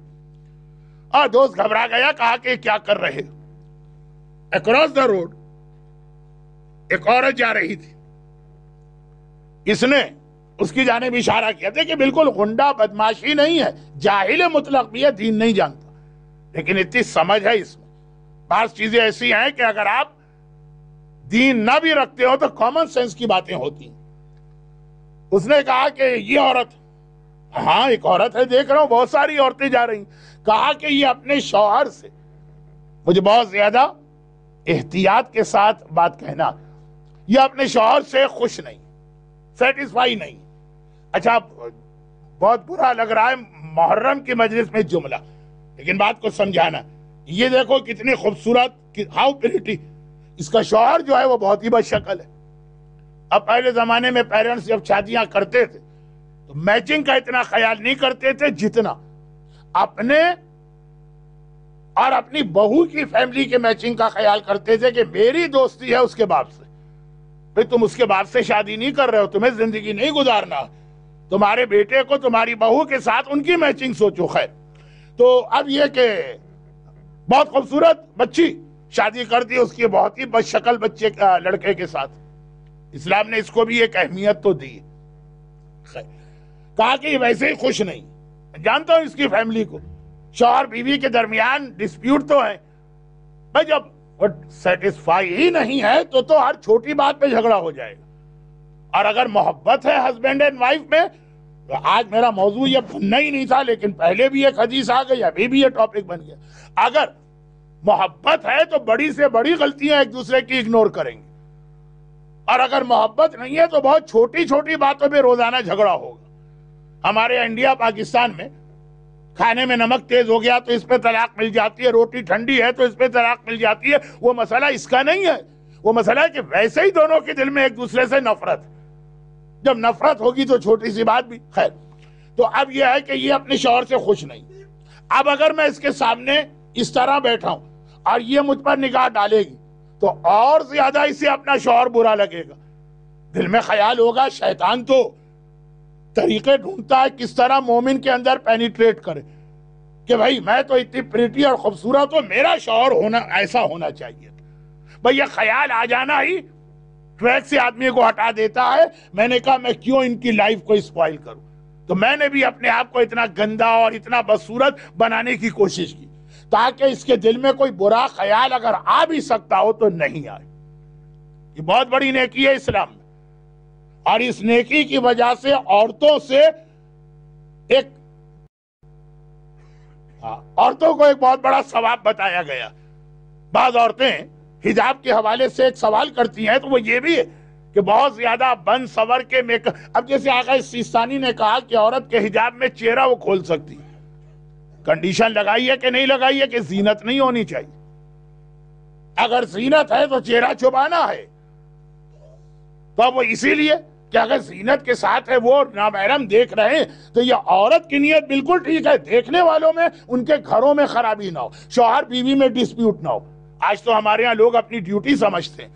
اور دوست گھبرا گیا، کہا کہ کیا کر رہے. اکراس دا روڈ ایک عورت جا رہی تھی، اس نے اس کی جانب اشارہ کیا. دیکھیں بالکل غنڈہ بدماشی نہیں ہے، جاہل مطلق بھی ہے، دین نہیں جانتا، لیکن اتنی سمجھ ہے اس میں. بعض چیزیں ایسی ہیں کہ اگر آپ دین نہ بھی رکھتے ہو تو کامن سینس کی باتیں ہوتی ہیں. اس نے کہا کہ یہ عورت، ہاں ایک عورت ہے، دیکھ رہا ہوں بہت ساری عورتیں جا رہی. کہا کہ یہ اپنے شوہر سے، مجھے بہت زیادہ احتیاط کے ساتھ بات کہنا، یہ اپنے شوہر سے خوش نہیں، سیٹسفائی نہیں. اچھا بہت برا لگ رہا ہے محرم کی مجلس میں جملہ، لیکن بات کو سمجھانا. یہ دیکھو کتنی خوبصورت، ہاؤ پریٹی. اس کا شوہر جو ہے وہ بہت ہی بد شکل ہے. اب پہلے زمانے میں پیرنٹس جب شادیاں کرتے تھے تو میچنگ کا اتنا خیال نہیں کرتے تھے جتنا اپنے اور اپنی بہو کی فیملی کے میچنگ کا خیال کرتے تھے کہ میری دوستی ہے اس کے باپ سے. بھئی تم اس کے باپ سے شادی نہیں کر رہے ہو, تمہیں زندگی نہیں گزارنا, تمہارے بیٹے کو تمہاری بہو کے ساتھ ان کی میچنگ سوچو. خیر, تو اب یہ کہ بہت خوبصورت بچی شادی کر دی اس کی بہت ہی بد شکل بچے لڑکے کے ساتھ. اسلام نے اس کو بھی ایک اہمیت تو دی. کہا کہ یہ ویسے ہی خوش نہیں. جانتا ہوں اس کی فیملی کو, شوہر بیوی کے درمیان ڈسپیوٹ تو ہے, بھائی جب سیٹسفائی ہی نہیں ہے تو ہر چھوٹی بات پہ جھگڑا ہو جائے گا. اور اگر محبت ہے ہسبینڈ اینڈ وائف میں, تو آج میرا موضوع یہ بننا ہی نہیں تھا لیکن پہلے بھی ایک حدیث آ گئی, ابھی بھی یہ ٹاپک بن گیا. اگر محبت ہے تو بڑی سے بڑی غلطیاں ایک دوسرے کی اگنور کریں گے, اور اگر محبت نہیں ہے تو بہت چھوٹی چھوٹی باتوں پہ روزانہ جھگڑا ہوگا. ہمارے انڈیا پاکستان میں کھانے میں نمک تیز ہو گیا تو اس پہ طلاق مل جاتی ہے, روٹی ٹھنڈی ہے تو اس پہ طلاق مل جاتی ہے. وہ مسئلہ اس کا نہیں ہے, وہ مسئلہ ہے کہ ویسے ہی دونوں کے دل میں ایک دوسرے سے نفرت. جب نفرت ہوگی تو چھوٹی سی بات بھی. خیر, تو اب یہ ہے کہ یہ اپنے شوہر سے خوش نہیں. اب اگر میں اس کے سامنے اس طرح بیٹھا ہوں اور یہ مجھ پر نگاہ ڈالے گی تو اور زیادہ اسے اپنا شوہر برا لگے گا. دل میں خیال ہوگا شیطان تو طریقے ڈھونڈتا ہے کس طرح مومن کے اندر پینیٹریٹ کرے کہ بھائی میں تو اتنی پریٹی اور خوبصورت ہوں, میرا شوہر ہونا ایسا ہونا چاہیے. بھائی یہ خیال آ جانا ہی ٹریک سے آدمی کو ہٹا دیتا ہے. میں نے کہا میں کیوں ان کی لائف کو اسپوائل کروں, تو میں نے بھی اپنے آپ کو اتنا گندا اور اتنا بدصورت بنانے کی کوشش کی تاکہ اس کے دل میں کوئی برا خیال اگر آ بھی سکتا ہو تو نہیں آئے. یہ بہت بڑی نیکی ہے اسلام میں, اور اس نیکی کی وجہ سے عورتوں سے عورتوں کو ایک بہت بڑا ثواب بتایا گیا. بعض عورتیں حجاب کے حوالے سے ایک سوال کرتی ہیں تو وہ یہ بھی ہے کہ بہت زیادہ بن سور کے میک اپ. اب جیسے آقا سیستانی نے کہا کہ عورت کے حجاب میں چہرہ وہ کھول سکتی, کنڈیشن لگائی ہے کہ نہیں لگائی ہے کہ زینت نہیں ہونی چاہیے. اگر زینت ہے تو چہرہ چھپانا ہے, تو اب وہ اسی لیے کہ اگر زینت کے ساتھ ہے وہ نامحرم دیکھ رہے ہیں تو یہ عورت کی نیت بالکل ٹھیک ہے, دیکھنے والوں میں ان کے گھروں میں خرابی نہ ہو, شوہر بیوی میں ڈسپیوٹ نہ ہو. آج تو ہمارے ہاں لوگ اپنی ڈیوٹی سمجھتے ہیں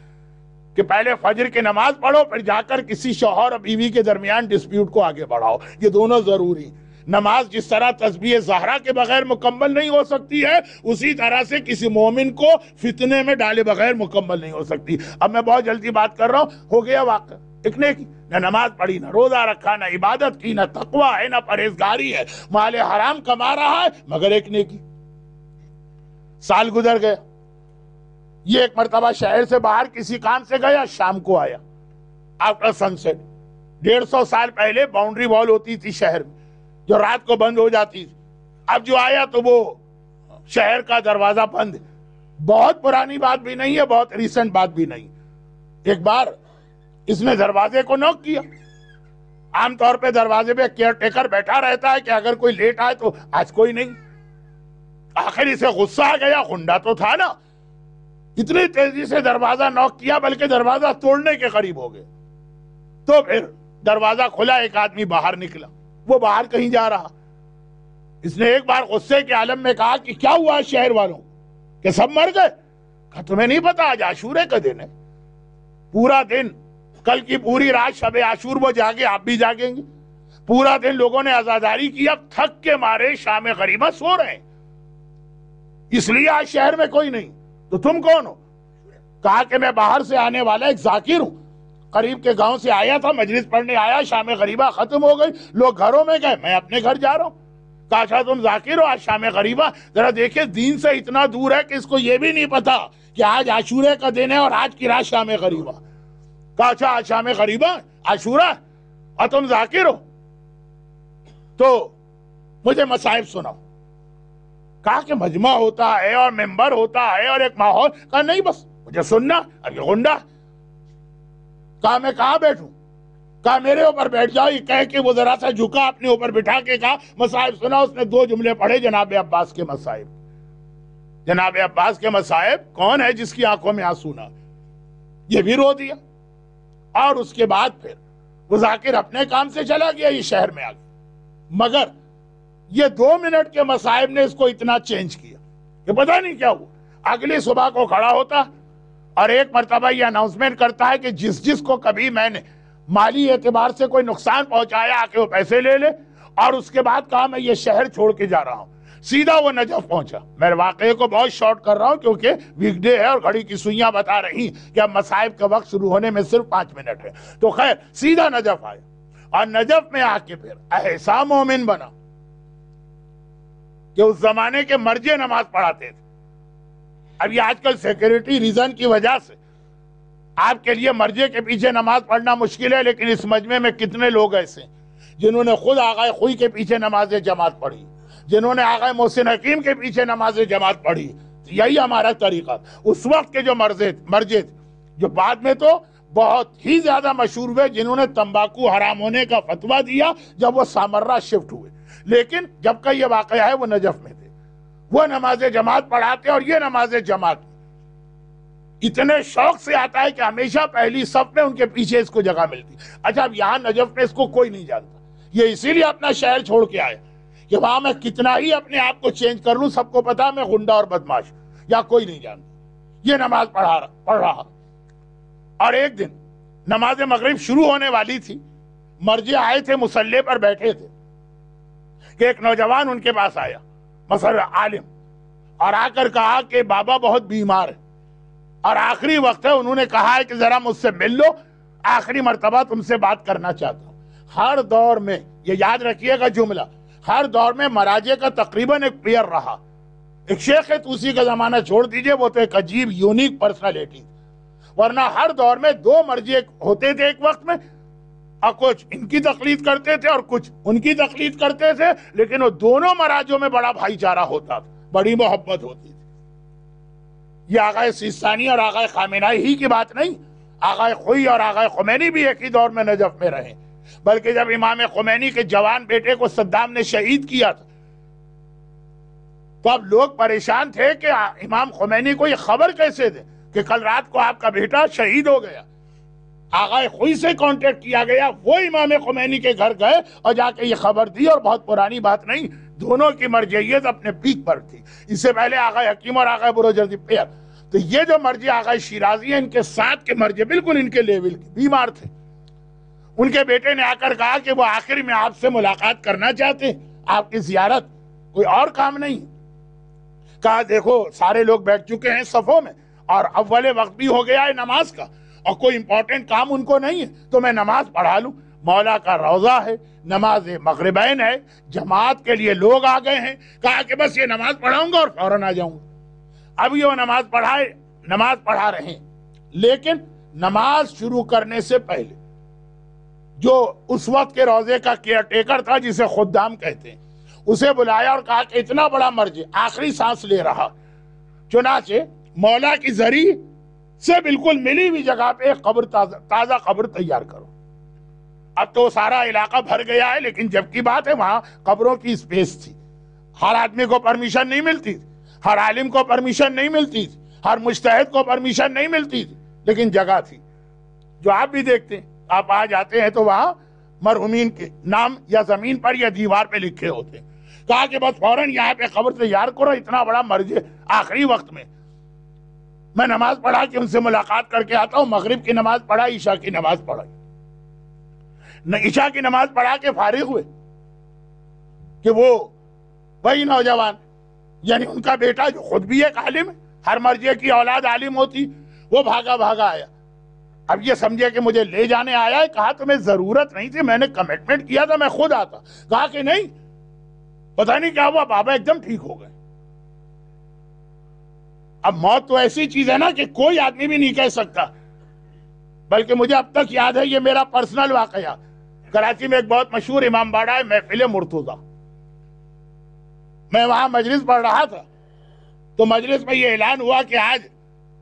کہ پہلے فجر کی نماز پڑھو پھر جا کر کسی شوہر اور بیوی کے درمیان ڈسپیوٹ کو آگے بڑھاؤ. یہ دونوں ضروری. نماز جس طرح تسبیح زہرا کے بغیر مکمل نہیں ہو سکتی ہے, اسی طرح سے کسی مومن کو فتنے میں ڈالے بغیر مکمل نہیں ہو سکتی. اب میں بہت جلدی بات کر رہا ہوں, ہو گیا واقع ایک نیکی, نہ نماز پڑھی, نہ روزہ رکھا, نہ عبادت کی, نہ تقوی ہے, نہ پرہیزگاری ہے, مال حرام کما رہا ہے, مگر ایک نیکی. سال گزر گیا, یہ ایک مرتبہ شہر سے باہر کسی کام سے گیا, شام کو آیا آفٹر سن سیٹ. 150 سال پہلے باؤنڈری وال ہوتی تھی شہر میں جو رات کو بند ہو جاتی تھی. اب جو آیا تو وہ شہر کا دروازہ بند ہے. بہت پرانی بات بھی نہیں ہے, بہت ریسنٹ بات بھی نہیں. ایک بار اس نے دروازے کو نوک کیا. عام طور پہ دروازے پہ کیئر ٹیکر بیٹھا رہتا ہے کہ اگر کوئی لیٹ آئے تو آج کوئی نہیں. آخر اسے غصہ آ گیا, گنڈا تو تھا نا, اتنی تیزی سے دروازہ نوک کیا بلکہ دروازہ توڑنے کے قریب ہو گئے. تو پھر دروازہ کھلا, ایک آدمی باہر نکلا, وہ باہر کہیں جا رہا. اس نے ایک بار غصے کے عالم میں کہا کہ کیا ہوا شہر والوں کہ سب مر گئے؟ کہا تمہیں نہیں پتا آج عاشورے کا دن ہے, پورا دن, کل کی پوری رات شب عاشور وہ جاگے, آپ بھی جاگیں گے. پورا دن لوگوں نے عزاداری کی, اب تھک کے مارے شام غریبہ سو رہے ہیں, اس لیے آج شہر میں کوئی نہیں. تو تم کون ہو؟ کہا کہ میں باہر سے آنے والا ایک ذاکر ہوں, قریب کے گاؤں سے آیا تھا, مجلس پڑھنے آیا, شام غریبہ ختم ہو گئی, لوگ گھروں میں گئے, میں اپنے گھر جا رہا ہوں. کہا اچھا تم ذاکر ہو, آج شام غریبہ؟ ذرا دیکھیں دین سے اتنا دور ہے کہ اس کو یہ بھی نہیں پتا کہ آج عاشورے کا دن ہے اور آج کی رات شام غریبہ. کہا اچھا آج شام غریبہ, عاشورہ, اور تم ذاکر ہو, تو مجھے مصائب سناؤ. کہا کہ مجمع ہوتا ہے اور ممبر ہوتا ہے اور ایک ماحول. کہا نہیں بس مجھے سننا. اب یہ گنڈا. کہا میں کہاں بیٹھوں؟ کہا میرے اوپر بیٹھ جاؤ. یہ کہہ کے وہ ذرا سا جھکا, اپنے اوپر بٹھا کے کہا مصائب سنا. اس نے 2 جملے پڑھے, جناب عباس کے مصائب. جناب عباس کے مصائب. کون ہے جس کی آنکھوں میں آنسو نہ؟ یہ بھی رو دیا، اور اس کے بعد پھر وہ ذاکر اپنے کام سے چلا گیا، یہ شہر میں آ گیا۔ مگر یہ 2 منٹ کے مصائب نے اس کو اتنا چینج کیا کہ پتہ نہیں کیا ہوا۔ اگلی صبح کو کھڑا ہوتا اور ایک مرتبہ یہ اناؤنسمنٹ کرتا ہے کہ جس کو کبھی میں نے مالی اعتبار سے کوئی نقصان پہنچایا، آ کے وہ پیسے لے لے، اور اس کے بعد کہا میں یہ شہر چھوڑ کے جا رہا ہوں۔ سیدھا وہ نجف پہنچا۔ میں واقعے کو بہت شارٹ کر رہا ہوں کیونکہ ویک ڈے ہے اور گھڑی کی سوئیاں بتا رہی کہ اب مصائب کا وقت شروع ہونے میں صرف 5 منٹ ہے، تو خیر سیدھا نجف آیا، اور نجف میں آ کے پھر ایسا مومن بنا کہ اس زمانے کے مرجے نماز پڑھاتے تھے۔ اب یہ آج کل سیکیورٹی ریزن کی وجہ سے آپ کے لیے مرجے کے پیچھے نماز پڑھنا مشکل ہے، لیکن اس مجمع میں کتنے لوگ ایسے ہیں جنہوں نے خود آغا خوئی کے پیچھے نماز جماعت پڑھی، جنہوں نے آغا محسن حکیم کے پیچھے نماز جماعت پڑھی۔ یہی ہمارا طریقہ۔ اس وقت کے جو مرجے تھے، جو بعد میں تو بہت ہی زیادہ مشہور ہوئے، جنہوں نے تمباکو حرام ہونے کا فتویٰ دیا جب وہ سامرہ شفٹ ہوئے، لیکن جب کا یہ واقعہ ہے وہ نجف میں تھے، وہ نماز جماعت پڑھاتے، اور یہ نماز جماعت اتنے شوق سے آتا ہے کہ ہمیشہ پہلی صف میں ان کے پیچھے اس کو جگہ ملتی۔ اچھا، اب یہاں نجف میں اس کو کوئی نہیں جانتا، یہ اسی لیے اپنا شہر چھوڑ کے آیا کہ وہاں میں کتنا ہی اپنے آپ کو چینج کر لوں، سب کو پتا میں غنڈہ اور بدماش، یا کوئی نہیں جانتا۔ یہ نماز پڑھ رہا، اور ایک دن نماز مغرب شروع ہونے والی تھی، مرجے آئے تھے، مصلی پر بیٹھے تھے کہ ایک نوجوان ان کے پاس آیا، مثلا عالم، اور آ کر کہا کہ بابا بہت بیمار ہے اور آخری وقت ہے، انہوں نے کہا ہے کہ ذرا مجھ سے مل لو، آخری مرتبہ تم سے بات کرنا چاہتا ہوں۔ ہر دور میں یہ یاد رکھیے گا جملہ، ہر دور میں مراجع کا تقریباً ایک پیئر رہا۔ ایک شیخ توسی کا زمانہ چھوڑ دیجئے، وہ تو ایک عجیب یونیک پرسنالٹی، ورنہ ہر دور میں 2 مرجع ہوتے تھے ایک وقت میں، اور کچھ ان کی تقلید کرتے تھے اور کچھ ان کی تقلید کرتے تھے، لیکن وہ دونوں مراجعوں میں بڑا بھائی چارہ ہوتا تھا، بڑی محبت ہوتی تھی۔ یہ آغا سیستانی اور آغا خامنائی ہی کی بات نہیں، آغا خوئی اور آغا خمینی بھی ایک ہی دور میں نجف میں رہے، بلکہ جب امام خمینی کے جوان بیٹے کو صدام نے شہید کیا تھا تو اب لوگ پریشان تھے کہ امام خمینی کو یہ خبر کیسے دے کہ کل رات کو آپ کا بیٹا شہید ہو گیا۔ آغا خوئی سے کانٹیکٹ کیا گیا، وہ امام خمینی کے گھر گئے اور جا کے یہ خبر دی، اور بہت پرانی بات نہیں، دونوں کی مرجعیت اپنے پیک پر تھی۔ اس سے پہلے آغا حکیم اور آغا بروجردی پیر، تو یہ جو مرجع آغا شیرازی ہیں، ان کے ساتھ کے مرجع بالکل ان کے لیول کے بیمار تھے۔ ان کے بیٹے نے آ کر کہا کہ وہ آخر میں آپ سے ملاقات کرنا چاہتے ہیں، آپ کی زیارت، کوئی اور کام نہیں۔ کہا دیکھو سارے لوگ بیٹھ چکے ہیں صفوں میں، اور اول وقت بھی ہو گیا ہے نماز کا، اور کوئی امپورٹنٹ کام ان کو نہیں ہے، تو میں نماز پڑھا لوں۔ مولا کا روضہ ہے، نماز مغربین ہے، جماعت کے لیے لوگ آ گئے ہیں، کہا کہ بس یہ نماز پڑھاؤں گا اور فوراً آ جاؤں گا۔ اب یہ نماز پڑھا رہے ہیں، لیکن نماز شروع کرنے سے پہلے جو اس وقت کے روزے کا کیئر ٹیکر تھا، جسے خدام کہتے ہیں، اسے بلایا اور کہا کہ اتنا بڑا مرجع آخری سانس لے رہا، چنانچہ مولا کی زری سے بالکل ملی ہوئی جگہ پہ ایک قبر تازہ قبر تیار کرو۔ اب تو سارا علاقہ بھر گیا ہے، لیکن جب کی بات ہے وہاں قبروں کی سپیس تھی، ہر آدمی کو پرمیشن نہیں ملتی تھی، ہر عالم کو پرمیشن نہیں ملتی تھی، ہر مجتہد کو پرمیشن نہیں ملتی تھی، لیکن جگہ تھی۔ جو آپ بھی دیکھتے ہیں، آپ آ جاتے ہیں تو وہاں مرحومین کے نام یا زمین پر یا دیوار پہ لکھے ہوتے ہیں۔ کہا کہ بس فوراً یہاں پہ قبر تیار کرو، اتنا بڑا مرجع آخری وقت میں نماز پڑھا کہ ان سے ملاقات کر کے آتا ہوں۔ مغرب کی نماز پڑھا، عشاء کی نماز پڑھائی، عشاء کی نماز پڑھا کے فارغ ہوئے کہ وہی نوجوان، یعنی ان کا بیٹا جو خود بھی ایک عالم ہے، ہر مرجع کی اولاد عالم ہوتی، وہ بھاگا آیا۔ اب یہ سمجھے کہ مجھے لے جانے آیا ہے۔ کہا تمہیں ضرورت نہیں تھی، میں نے کمٹمنٹ کیا تھا، میں خود آتا۔ کہا کہ نہیں، پتہ نہیں کیا ہوا، بابا ایک دم ٹھیک ہو گئے۔ اب موت تو ایسی چیز ہے نا کہ کوئی آدمی بھی نہیں کہہ سکتا، بلکہ مجھے اب تک یاد ہے، یہ میرا پرسنل واقعہ، کراچی میں ایک بہت مشہور امام باڑہ ہے، محفل مرتضیٰ، میں وہاں مجلس پڑھ رہا تھا، تو مجلس میں یہ اعلان ہوا کہ آج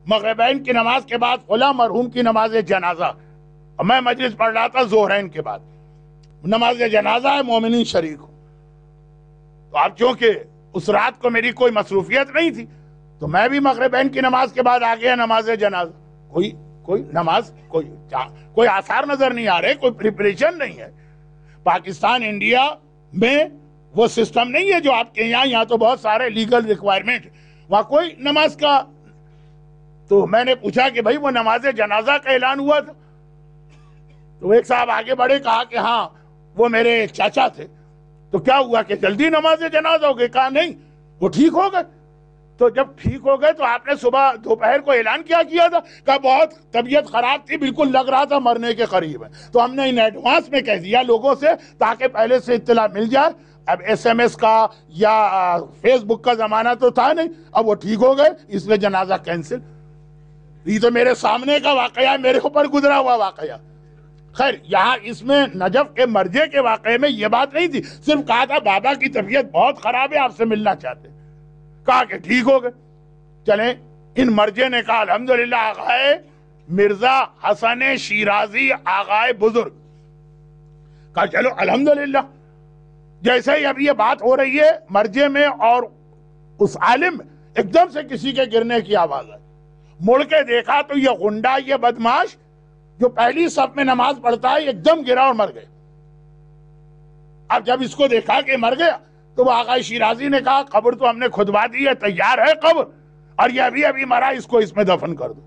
مغربین کی نماز کے بعد فلاں مرحوم کی نماز جنازہ، اور میں مجلس پڑھ رہا تھا ظہرین کے بعد، نماز جنازہ ہے، مومنین شریک ہوں۔ تو اب چونکہ اس رات کو میری کوئی مصروفیت نہیں تھی، تو میں بھی مغربین کی نماز کے بعد آ گیا نماز جنازہ، کوئی نماز کوئی آثار نظر نہیں آ رہے, کوئی پریپریشن نہیں ہے. پاکستان انڈیا میں وہ سسٹم نہیں ہے جو آپ کے یہاں تو بہت سارے لیگل ریکوائرمنٹ, وہاں کوئی نماز کا. تو میں نے پوچھا کہ بھائی وہ نماز جنازہ کا اعلان ہوا تھا؟ تو ایک صاحب آگے بڑھے, کہا کہ ہاں وہ میرے ایک چاچا تھے. تو کیا ہوا کہ جلدی نماز جنازہ ہو گئی؟ کہا نہیں, وہ ٹھیک ہو گئے. تو جب ٹھیک ہو گئے تو آپ نے صبح دوپہر کو اعلان کیا تھا؟ کہا بہت طبیعت خراب تھی, بالکل لگ رہا تھا مرنے کے قریب ہے. تو ہم نے ان ایڈوانس میں کہہ دیا لوگوں سے تاکہ پہلے سے اطلاع مل جائے. اب ایس ایم ایس کا یا فیس بک کا زمانہ تو تھا نہیں, اب وہ ٹھیک ہو گئے اس لیے جنازہ کینسل. یہ تو میرے سامنے کا واقعہ, میرے اوپر گزرا ہوا واقعہ. خیر, یہاں اس میں نجف کے مرجے کے واقعے میں یہ بات نہیں تھی, صرف کہا تھا بابا کی طبیعت بہت خراب ہے, آپ سے ملنا چاہتے. کہا کہ ٹھیک ہو گئے. چلیں, ان مرجے نے کہا الحمدللہ آغائے مرزا حسن شیرازی آغائے بزرگ. کہا چلو الحمدللہ. جیسے ہی اب یہ بات ہو رہی ہے مرجے میں اور اس عالم میں, ایک دم سے کسی کے گرنے کی آواز آئی. مڑ کے دیکھا تو یہ غنڈا, یہ بدماش جو پہلی صف میں نماز پڑھتا ہے, ایک دم گرا اور مر گئے. اب جب اس کو دیکھا کہ مر گیا تو وہ آغا شیرازی نے کہا قبر تو ہم نے کھدوا دی ہے, تیار ہے قبر, اور یہ ابھی مرا, اس کو اس میں دفن کر دو.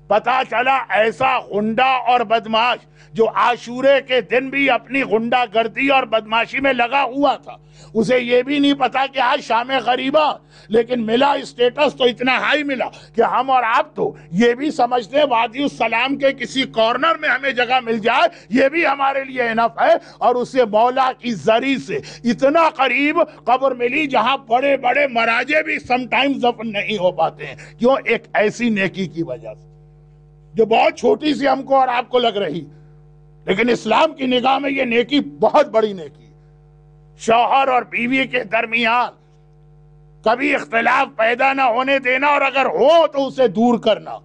پتا چلا ایسا غنڈا اور بدماش جو عاشورے کے دن بھی اپنی غنڈا گردی اور بدماشی میں لگا ہوا تھا, اسے یہ بھی نہیں پتا کہ آج شام غریبہ, لیکن ملا اسٹیٹس تو اتنا ہائی ملا کہ ہم اور آپ تو یہ بھی سمجھتے ہیں وادی السلام کے کسی کارنر میں ہمیں جگہ مل جائے یہ بھی ہمارے لیے انف ہے. اور اسے مولا کی زری سے اتنا قریب قبر ملی جہاں بڑے بڑے مراجے بھی سم ٹائم دفن نہیں ہو پاتے ہیں. کیوں؟ ایک ایسی نیکی کی وجہ سے جو بہت چھوٹی سی ہم کو اور آپ کو لگ رہی, لیکن اسلام کی نگاہ میں یہ نیکی بہت بڑی نیکی. شوہر اور بیوی کے درمیان کبھی اختلاف پیدا نہ ہونے دینا, اور اگر ہو تو اسے دور کرنا.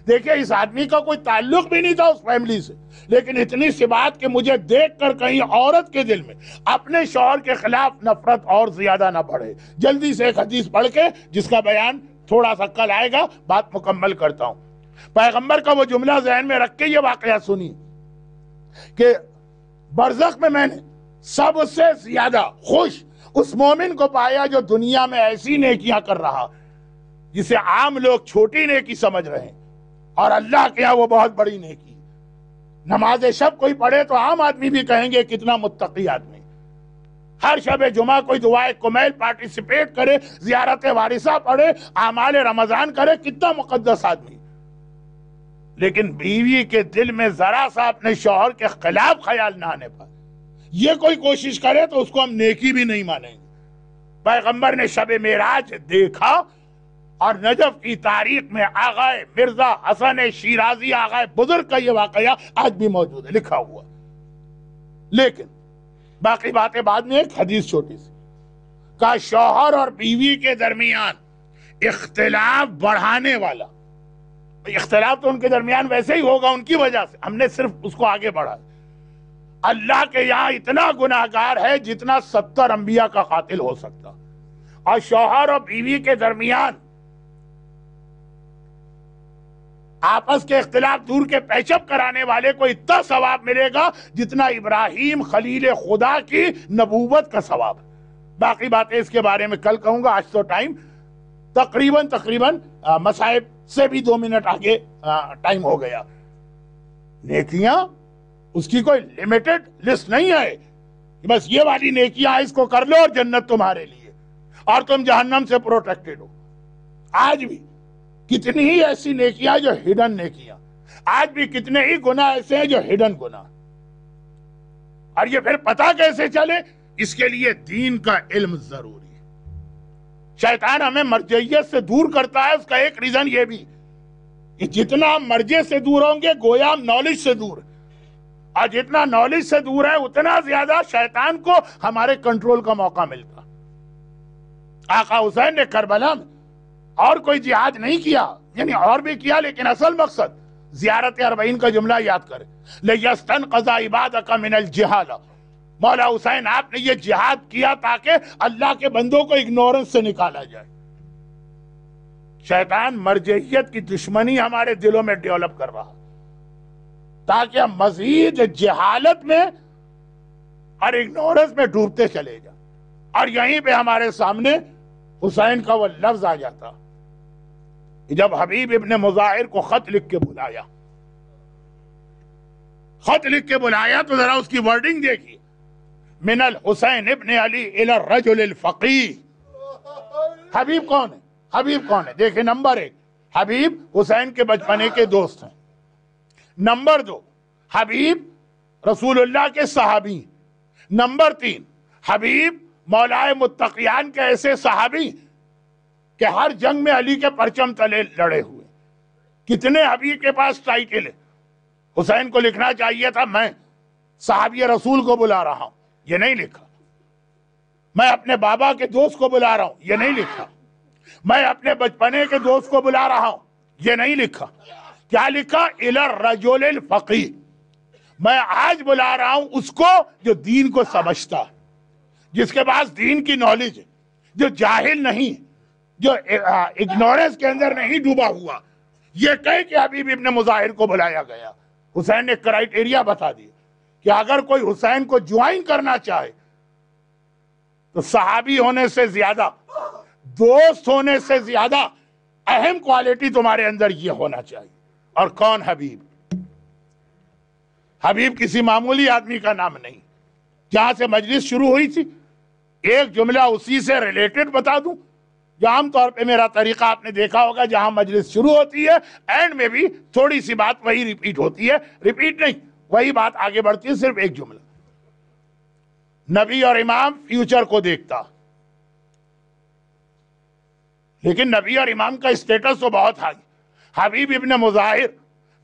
دیکھیں, اس آدمی کا کوئی تعلق بھی نہیں تھا اس فیملی سے, لیکن اتنی سی بات کہ مجھے دیکھ کر کہیں عورت کے دل میں اپنے شوہر کے خلاف نفرت اور زیادہ نہ بڑھے. جلدی سے ایک حدیث پڑھ کے, جس کا بیان تھوڑا سا کل آئے گا, بات مکمل کرتا ہوں. پیغمبر کا وہ جملہ ذہن میں رکھ کے یہ واقعہ سنی کہ برزخ میں نے سب سے زیادہ خوش اس مومن کو پایا جو دنیا میں ایسی نیکیاں کر رہا جسے عام لوگ چھوٹی نیکی سمجھ رہے ہیں, اور اللہ کے یہاں وہ بہت بڑی نیکی. نماز شب کوئی پڑھے تو عام آدمی بھی کہیں گے کتنا متقی آدمی. ہر شب جمعہ کوئی دعائے کمیل پارٹیسپیٹ کرے, زیارت وارثہ پڑھے, اعمال رمضان کرے, کتنا مقدس آدمی. لیکن بیوی کے دل میں ذرا سا اپنے شوہر کے خلاف خیال نہ آنے پائے, یہ کوئی کوشش کرے تو اس کو ہم نیکی بھی نہیں مانیں گے. پیغمبر نے شب معراج دیکھا, اور نجف کی تاریخ میں آغائے مرزا حسن شیرازی آغائے بزرگ کا یہ واقعہ آج بھی موجود ہے, لکھا ہوا. لیکن باقی باتیں بعد میں. ایک حدیث چھوٹی سی, کہ شوہر اور بیوی کے درمیان اختلاف بڑھانے والا, اختلاف تو ان کے درمیان ویسے ہی ہوگا ان کی وجہ سے, ہم نے صرف اس کو آگے بڑھا. اللہ کے یہاں اتنا گناہگار ہے جتنا 70 انبیاء کا قاتل ہو سکتا. اور شوہر اور بیوی کے درمیان آپس کے اختلاف دور کے پیچب کرانے والے کو اتنا ثواب ملے گا جتنا ابراہیم خلیل خدا کی نبوت کا ثواب. باقی باتیں اس کے بارے میں کل کہوں گا, آج تو ٹائم تقریباً مصائب سے بھی 2 منٹ آگے ٹائم ہو گیا. نیکیاں اس کی کوئی لیمیٹڈ لسٹ نہیں ہے, بس یہ والی نیکیاں اس کو کر لو اور جنت تمہارے لیے, اور تم جہنم سے پروٹیکٹڈ ہو. آج بھی کتنی ہی ایسی نیکیاں جو ہڈن نیکیاں, آج بھی کتنے ہی گناہ ایسے ہیں جو ہڈن گناہ. اور یہ پھر پتہ کیسے چلے؟ اس کے لیے دین کا علم ضروری ہے. شیطان ہمیں مرجعیت سے دور کرتا ہے, اس کا ایک ریزن یہ بھی کہ جتنا ہم مرجع سے دور ہوں گے گویا ہم نالج سے دور, اور جتنا نالج سے دور ہے اتنا زیادہ شیطان کو ہمارے کنٹرول کا موقع ملتا. آقا حسین نے کربلا میں اور کوئی جہاد نہیں کیا, یعنی اور بھی کیا, لیکن اصل مقصد زیارت 40 کا جملہ یاد کریں, لِيَسْتَنْقَذَ عِبَادَكَ مِنَ الْجِهَالَ. مولا حسین آپ نے یہ جہاد کیا تاکہ اللہ کے بندوں کو اگنورنس سے نکالا جائے. شیطان مرجعیت کی دشمنی ہمارے دلوں میں ڈیولپ کر رہا, تاکہ ہم مزید جہالت میں اور اگنورنس میں ڈوبتے چلے جائیں. اور یہیں پہ ہمارے سامنے حسین کا وہ لفظ آ جاتا جب حبیب ابن مظاہر کو خط لکھ کے بلایا. خط لکھ کے بلایا تو ذرا اس کی ورڈنگ دیکھیے. من الحسین ابن علی الی الرجل الفقیہ. حبیب کون ہے؟ حبیب کون ہے؟ دیکھیں، نمبر 1 حبیب حسین کے بچپنے کے دوست ہیں. نمبر 2 حبیب رسول اللہ کے صحابی. نمبر 3 حبیب مولائے متقیان کے ایسے صحابی کہ ہر جنگ میں علی کے پرچم تلے لڑے ہوئے. کتنے حبیب کے پاس ٹائٹل ہے. حسین کو لکھنا چاہیے تھا میں صحابی رسول کو بلا رہا ہوں، یہ نہیں لکھا. میں اپنے بابا کے دوست کو بلا رہا ہوں، یہ نہیں لکھا. میں اپنے بچپنے کے دوست کو بلا رہا ہوں، یہ نہیں لکھا. کیا لکھا؟ الی الرجل الفقیہ. میں آج بلا رہا ہوں اس کو جو دین کو سمجھتا، جس کے پاس دین کی نالج ہے، جو جاہل نہیں، جو اگنورنس کے اندر نہیں ڈوبا ہوا. یہ کہے کہ حبیب ابن مظاہر کو بلایا گیا. حسین نے کرائیٹیریا بتا دیا کہ اگر کوئی حسین کو جوائن کرنا چاہے تو صحابی ہونے سے زیادہ، دوست ہونے سے زیادہ اہم کوالٹی تمہارے اندر یہ ہونا چاہیے. اور کون حبیب؟ حبیب کسی معمولی آدمی کا نام نہیں. جہاں سے مجلس شروع ہوئی تھی ایک جملہ اسی سے ریلیٹڈ بتا دوں. جو عام طور پہ میرا طریقہ آپ نے دیکھا ہوگا، جہاں مجلس شروع ہوتی ہے اینڈ میں بھی تھوڑی سی بات وہی ریپیٹ ہوتی ہے. ریپیٹ نہیں، وہی بات آگے بڑھتی ہے، صرف ایک جملہ. نبی اور امام فیوچر کو دیکھتا، لیکن نبی اور امام کا اسٹیٹس تو بہت ہائی. حبیب ابن مظاہر،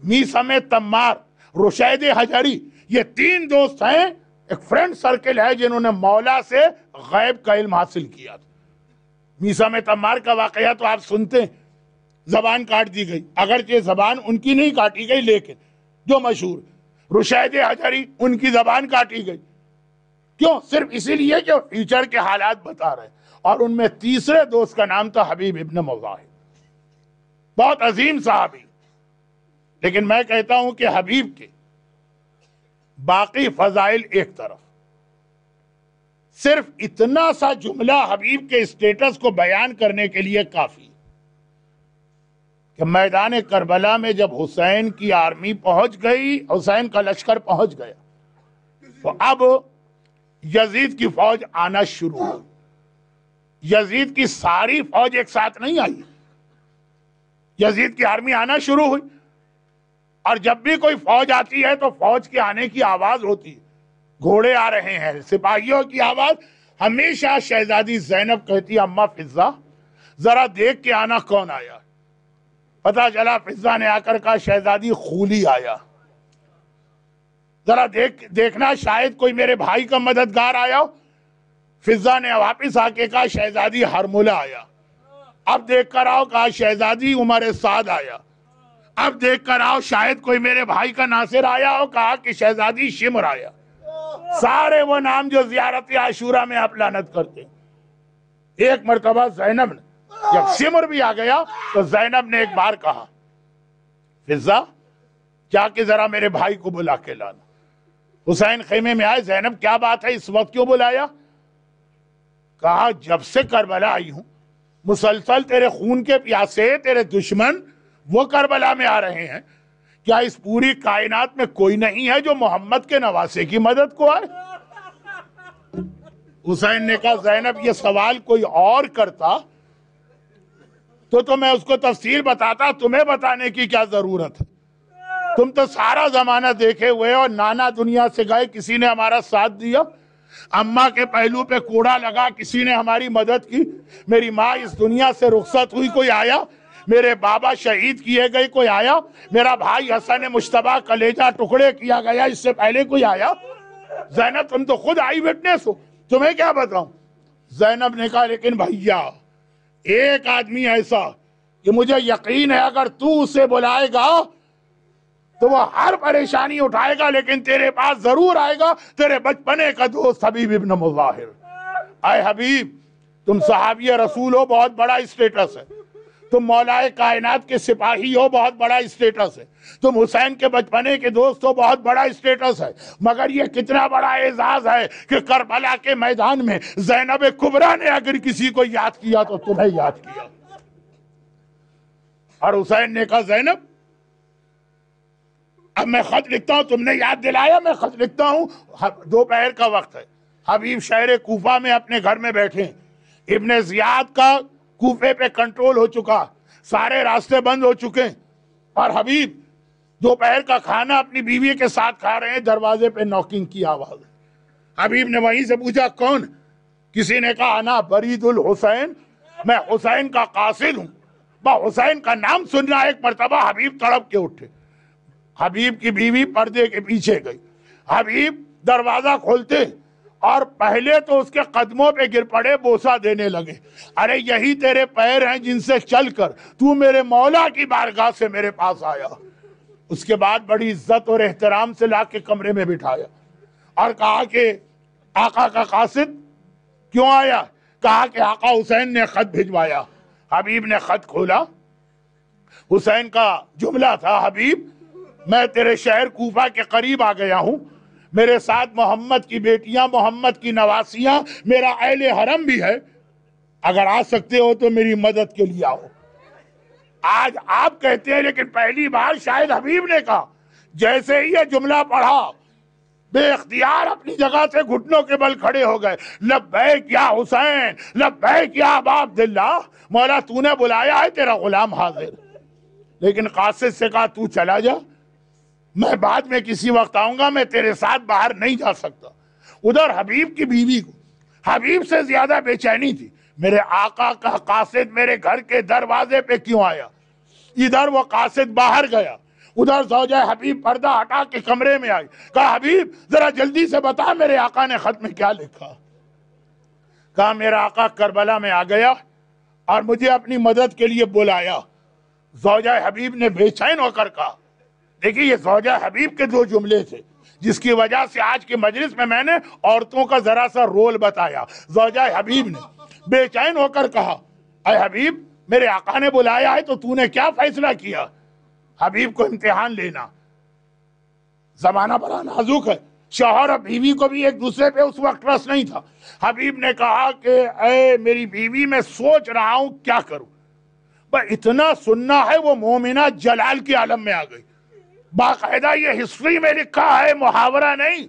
میثم تمار، رشید حجری، یہ 3 دوست ہیں. ایک فرینڈ سرکل ہے جنہوں نے مولا سے غیب کا علم حاصل کیا. میثم تمار کا واقعہ تو آپ سنتے ہیں، زبان کاٹ دی گئی. اگرچہ زبان ان کی نہیں کاٹی گئی، لیکن جو مشہور. رشید حجری، ان کی زبان کاٹی گئی. کیوں؟ صرف اسی لیے کہ فیوچر کے حالات بتا رہے. اور ان میں تیسرے دوست کا نام تھا حبیب ابن مظاہر، بہت عظیم صحابی. لیکن میں کہتا ہوں کہ حبیب کے باقی فضائل ایک طرف، صرف اتنا سا جملہ حبیب کے اسٹیٹس کو بیان کرنے کے لیے کافی کہ میدان کربلا میں جب حسین کی آرمی پہنچ گئی، حسین کا لشکر پہنچ گیا، تو اب یزید کی فوج آنا شروع ہوئی. یزید کی ساری فوج ایک ساتھ نہیں آئی، یزید کی آرمی آنا شروع ہوئی. اور جب بھی کوئی فوج آتی ہے تو فوج کے آنے کی آواز ہوتی ہے، گھوڑے آ رہے ہیں، سپاہیوں کی آواز. ہمیشہ شہزادی زینب کہتی اماں فضہ ذرا دیکھ کے آنا کون آیا. پتہ چلا فضہ نے آ کر کہا شہزادی خولی آیا. ذرا دیکھنا شاید کوئی میرے بھائی کا مددگار آیا ہو. فضہ نے واپس آ کے کہا شہزادی ہرملہ آیا. اب دیکھ کر آؤ، کہا شہزادی عمر سعد آیا. اب دیکھ کر آؤ شاید کوئی میرے بھائی کا ناصر آیا ہو، کہا کہ شہزادی شمر آیا. سارے وہ نام جو زیارت عاشورہ میں آپ لعنت کرتے ہیں. ایک مرتبہ زینب نے جب شمر بھی آ گیا تو زینب نے ایک بار کہا فضہ جا کے ذرا میرے بھائی کو بلا کے لانا. حسین خیمے میں آئے. زینب کیا بات ہے، اس وقت کیوں بلایا؟ کہا جب سے کربلا آئی ہوں مسلسل تیرے خون کے پیاسے تیرے دشمن وہ کربلا میں آ رہے ہیں. کیا اس پوری کائنات میں کوئی نہیں ہے جو محمد کے نواسے کی مدد کو آئے؟ حسین نے کہا زینب یہ سوال کوئی اور کرتا تو میں اس کو تفصیل بتاتا، تمہیں بتانے کی کیا ضرورت ہے؟ تم تو سارا زمانہ دیکھے ہوئے اور نانا دنیا سے گئے، کسی نے ہمارا ساتھ دیا؟ اماں کے پہلو پہ کوڑا لگا، کسی نے ہماری مدد کی؟ میری ماں اس دنیا سے رخصت ہوئی، کوئی آیا؟ میرے بابا شہید کیے گئے، کوئی آیا؟ میرا بھائی حسن مجتبیٰ کلیجہ ٹکڑے کیا گیا، اس سے پہلے کوئی آیا؟ زینب تم تو خود آئی وٹنس ہو، تمہیں کیا بتاؤں؟ زینب نے کہا لیکن بھیا ایک آدمی ایسا کہ مجھے یقین ہے اگر تو اسے بلائے گا تو وہ ہر پریشانی اٹھائے گا، لیکن تیرے پاس ضرور آئے گا تیرے بچپنے کا دوست حبیب ابن مظاہر. اے حبیب تم صحابی رسول ہو، بہت بڑا اسٹیٹس ہے، تم مولائے کائنات کے سپاہی ہو، بہت بڑا اسٹیٹس ہے، تم حسین کے بچپنے کے دوست ہو، بہت بڑا اسٹیٹس ہے، مگر یہ کتنا بڑا اعزاز ہے کہ کربلا کے میدان میں زینب کبریٰ نے اگر کسی کو یاد کیا تو تمہیں یاد کیا۔ اور حسین نے کہا زینب اب میں خط لکھتا ہوں، تم نے یاد دلایا، میں خط لکھتا ہوں۔ دوپہر کا وقت ہے، حبیب شہر کوفہ میں اپنے گھر میں بیٹھے، ابن زیاد کا کوفے پہ کنٹرول ہو چکا، سارے راستے بند ہو چکے، اور حبیب دوپہر کا کھانا اپنی بیوی کے ساتھ کھا رہے ہیں۔ دروازے پہ نوکنگ کی آواز، حبیب نے وہیں سے پوچھا کون؟ کسی نے کہا انا برید الحسین، میں حسین کا قاصد ہوں۔ حسین کا نام سننا ایک مرتبہ حبیب تڑپ کے اٹھے۔ حبیب کی بیوی پردے کے پیچھے گئی، حبیب دروازہ کھولتے اور پہلے تو اس کے قدموں پہ گر پڑے، بوسہ دینے لگے، ارے یہی تیرے پیر ہیں جن سے چل کر تو میرے مولا کی بارگاہ سے میرے پاس آیا۔ اس کے بعد بڑی عزت اور احترام سے لا کے کمرے میں بٹھایا اور کہا کہ آقا کا قاصد کیوں آیا؟ کہا کہ آقا حسین نے خط بھجوایا۔ حبیب نے خط کھولا، حسین کا جملہ تھا، حبیب میں تیرے شہر کوفہ کے قریب آ گیا ہوں، میرے ساتھ محمد کی بیٹیاں، محمد کی نواسیاں، میرا اہل حرم بھی ہے، اگر آ سکتے ہو تو میری مدد کے لیے آؤ۔ آج آپ کہتے ہیں، لیکن پہلی بار شاید حبیب نے کہا، جیسے ہی یہ جملہ پڑھا بے اختیار اپنی جگہ سے گھٹنوں کے بل کھڑے ہو گئے، لبیک یا حسین، لبیک یا ابا عبداللہ، مولا تو نے بلایا ہے، تیرا غلام حاضر۔ لیکن قاصد سے کہا تو چلا جا، میں بعد میں کسی وقت آؤں گا، میں تیرے ساتھ باہر نہیں جا سکتا۔ ادھر حبیب کی بیوی کو حبیب سے زیادہ بے چینی تھی، میرے آقا کا قاصد میرے گھر کے دروازے پہ کیوں آیا؟ ادھر وہ قاصد باہر گیا، ادھر زوجہ حبیب پردہ ہٹا کے کمرے میں آئی، کہا حبیب ذرا جلدی سے بتا میرے آقا نے خط میں کیا لکھا؟ کہا میرا آقا کربلا میں آ گیا اور مجھے اپنی مدد کے لیے بلایا۔ زوجہ حبیب نے بے چین ہو کر کہا، دیکھیے یہ زوجہ حبیب کے دو جملے تھے جس کی وجہ سے آج کے مجلس میں نے عورتوں کا ذرا سا رول بتایا۔ زوجہ حبیب نے بے چین ہو کر کہا، اے حبیب میرے آقا نے بلایا ہے تو نے کیا فیصلہ کیا؟ حبیب کو امتحان لینا، زمانہ بڑا نازک ہے، شوہر اور بیوی کو بھی ایک دوسرے پہ اس وقت ٹرسٹ نہیں تھا۔ حبیب نے کہا کہ اے میری بیوی میں سوچ رہا ہوں کیا کروں۔ اتنا سننا ہے، وہ مومنہ جلال کے عالم میں آ گئی، باقاعدہ یہ ہسٹری میں لکھا ہے، محاورہ نہیں،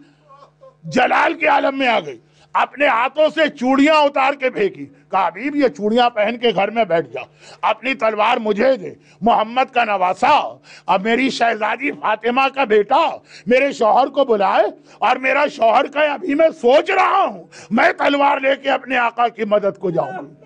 جلال کے عالم میں آ گئی، اپنے ہاتھوں سے چوڑیاں اتار کے پھینکی، کہا حبیب یہ چوڑیاں پہن کے گھر میں بیٹھ جا، اپنی تلوار مجھے دے، محمد کا نواسا، اب میری شہزادی فاطمہ کا بیٹا میرے شوہر کو بلائے، اور میرا شوہر کا ابھی میں سوچ رہا ہوں میں تلوار لے کے اپنے آقا کی مدد کو جاؤں گا۔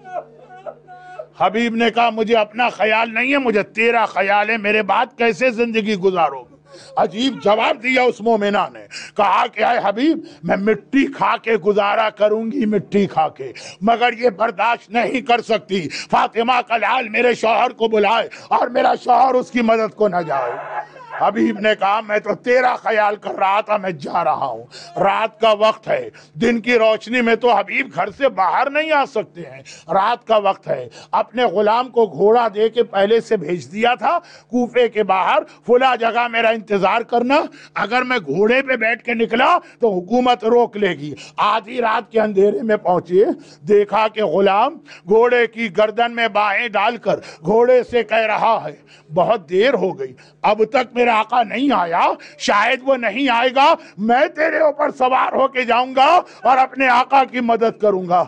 حبیب نے کہا مجھے اپنا خیال نہیں ہے، مجھے تیرا خیال ہے، میرے بعد کیسے زندگی گزارو گی؟ عجیب جواب دیا اس مومنہ نے، کہا کہ اے حبیب میں مٹی کھا کے گزارا کروں گی، مٹی کھا کے، مگر یہ برداشت نہیں کر سکتی فاطمہ کا لال میرے شوہر کو بلائے اور میرا شوہر اس کی مدد کو نہ جائے۔ حبیب نے کہا میں تو تیرا خیال کر رہا تھا، میں جا رہا ہوں، رات کا وقت ہے، دن کی روشنی میں تو حبیب گھر سے باہر نہیں آ سکتے ہیں، رات کا وقت ہے، اپنے غلام کو گھوڑا دے کے پہلے سے بھیج دیا تھا کوفے کے باہر، فلاں جگہ میرا انتظار کرنا، اگر میں گھوڑے پہ بیٹھ کے نکلا تو حکومت روک لے گی۔ آدھی رات کے اندھیرے میں پہنچے، دیکھا کہ غلام گھوڑے کی گردن میں باہیں ڈال کر گھوڑے سے کہہ رہا ہے بہت دیر ہو گئی، اب تک میرا آقا نہیں آیا، شاید وہ نہیں آئے گا، میں تیرے اوپر سوار ہو کے جاؤں گا اور اپنے آقا کی مدد کروں گا۔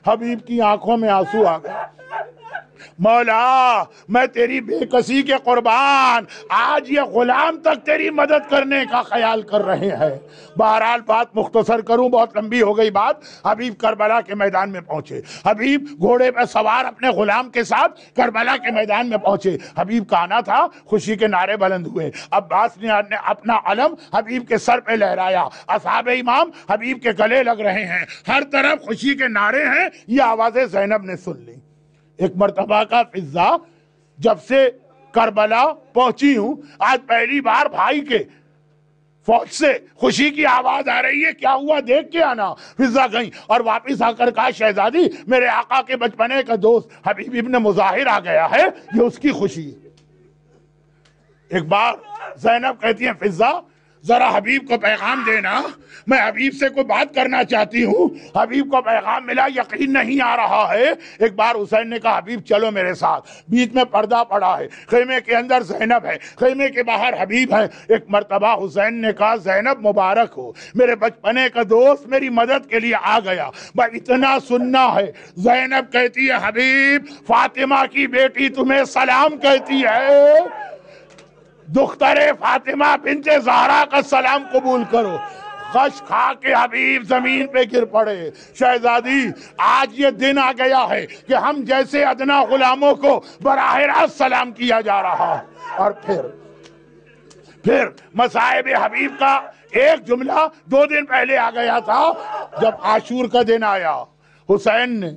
حبیب کی آنکھوں میں آنسو آ گئے، مولا میں تیری بے کسی کے قربان، آج یہ غلام تک تیری مدد کرنے کا خیال کر رہے ہیں۔ بہرحال بات مختصر کروں، بہت لمبی ہو گئی بات۔ حبیب کربلا کے میدان میں پہنچے، حبیب گھوڑے پہ سوار اپنے غلام کے ساتھ کربلا کے میدان میں پہنچے۔ حبیب کا آنا تھا، خوشی کے نعرے بلند ہوئے، عباس نے اپنا علم حبیب کے سر پہ لہرایا، اصحاب امام حبیب کے گلے لگ رہے ہیں، ہر طرف خوشی کے نعرے ہیں۔ یہ آوازیں زینب نے سن لی۔ ایک مرتبہ کا فضا، جب سے کربلا پہنچی ہوں آج پہلی بار بھائی کے فوج سے خوشی کی آواز آ رہی ہے، کیا ہوا دیکھ کے آنا۔ فضا گئی اور واپس آ کر کہا شہزادی میرے آقا کے بچپنے کا دوست حبیب ابن مظاہر آ گیا ہے، یہ اس کی خوشی ہے۔ ایک بار زینب کہتی ہیں فضا ذرا حبیب کو پیغام دینا، میں حبیب سے کوئی بات کرنا چاہتی ہوں۔ حبیب کو پیغام ملا، یقین نہیں آ رہا ہے۔ ایک بار حسین نے کہا حبیب چلو میرے ساتھ، بیچ میں پردہ پڑا ہے، خیمے کے اندر زینب ہے، خیمے کے باہر حبیب ہے۔ ایک مرتبہ حسین نے کہا زینب مبارک ہو، میرے بچپنے کا دوست میری مدد کے لیے آ گیا، بس اتنا سننا ہے۔ زینب کہتی ہے حبیب فاطمہ کی بیٹی تمہیں سلام کہتی ہے، دختر فاطمہ بنت زہرا کا سلام قبول کرو۔ غش کھا کے حبیب زمین پہ گر پڑے۔ شہزادی آج یہ دن آ گیا ہے کہ ہم جیسے ادنا غلاموں کو براہ راست سلام کیا جا رہا ہے۔ اور پھر مصائب حبیب کا ایک جملہ 2 دن پہلے آ گیا تھا، جب عاشور کا دن آیا حسین نے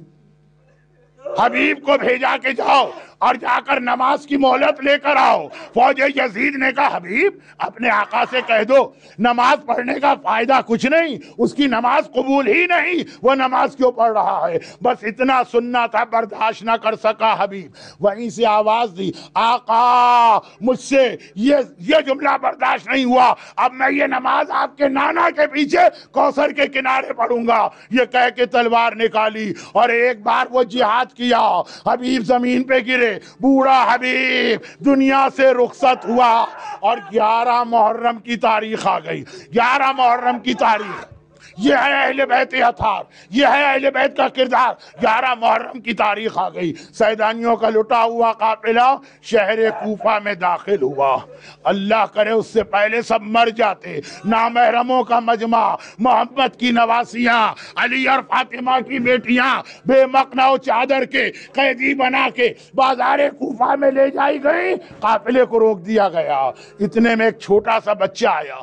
حبیب کو بھیجا کہ جاؤ اور جا کر نماز کی مہلت لے کر آؤ۔ فوج یزید نے کہا حبیب اپنے آقا سے کہہ دو نماز پڑھنے کا فائدہ کچھ نہیں، اس کی نماز قبول ہی نہیں، وہ نماز کیوں پڑھ رہا ہے؟ بس اتنا سننا تھا، برداشت نہ کر سکا حبیب، وہیں سے آواز دی آقا مجھ سے یہ جملہ برداشت نہیں ہوا، اب میں یہ نماز آپ کے نانا کے پیچھے کوثر کے کنارے پڑھوں گا۔ یہ کہہ کے تلوار نکالی اور ایک بار وہ جہاد کیا۔ حبیب زمین پہ گرے، بوڑھا حبیب دنیا سے رخصت ہوا، اور 11 محرم کی تاریخ آ گئی۔ 11 محرم کی تاریخ، یہ ہے اہل بیت اطہار، یہ ہے اہل بیت کا کردار۔ 11 محرم کی تاریخ آ گئی، سیدانیوں کا لٹا ہوا قافلہ شہر کوفہ میں داخل ہوا۔ اللہ کرے اس سے پہلے سب مر جاتے۔ نامحرموں کا مجمع، محمد کی نواسیاں، علی اور فاطمہ کی بیٹیاں بے مقنع و چادر کے قیدی بنا کے بازار کوفہ میں لے جائی گئی، قافلے کو روک دیا گیا۔ اتنے میں ایک چھوٹا سا بچہ آیا،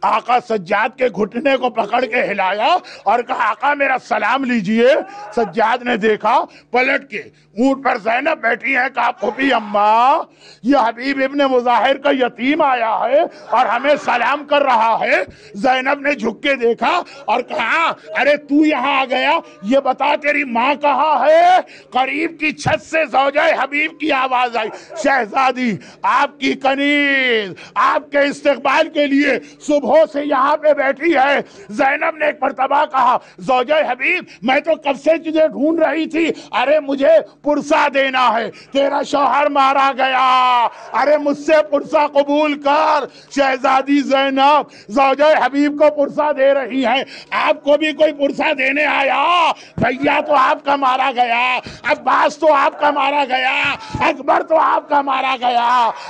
آقا سجاد کے گھٹنے کو پکڑ کے ہلایا اور کہا آقا میرا سلام لیجئے۔ سجاد نے دیکھا، پلٹ کے اونٹ پر زینب بیٹھی ہے، کہا پھوپھی اماں یہ حبیب ابن مظاہر کا یتیم آیا ہے اور ہمیں سلام کر رہا ہے۔ زینب نے جھک کے دیکھا اور کہا ارے تو یہاں آ گیا، یہ بتا تیری ماں کہاں ہے؟ قریب کی چھت سے زوجہ حبیب کی آواز آئی، شہزادی آپ کی کنیز آپ کے استقبال کے لیے صبح سے یہاں پہ بیٹھی ہے۔ زینب نے ایک مرتبہ کہا زوجہ حبیب میں تو کب سے تجھے ڈھونڈ رہی تھی، ارے مجھے پرسہ دینا ہے، تیرا شوہر مارا گیا، ارے مجھ سے پرسہ قبول کر۔ شہزادی زینب زوجہ حبیب کو پرسہ دے رہی ہے، آپ کو بھی کوئی پرسہ دینے آیا؟ بھیا تو آپ کا مارا گیا، عباس تو آپ کا مارا گیا، اکبر تو آپ کا مارا گیا،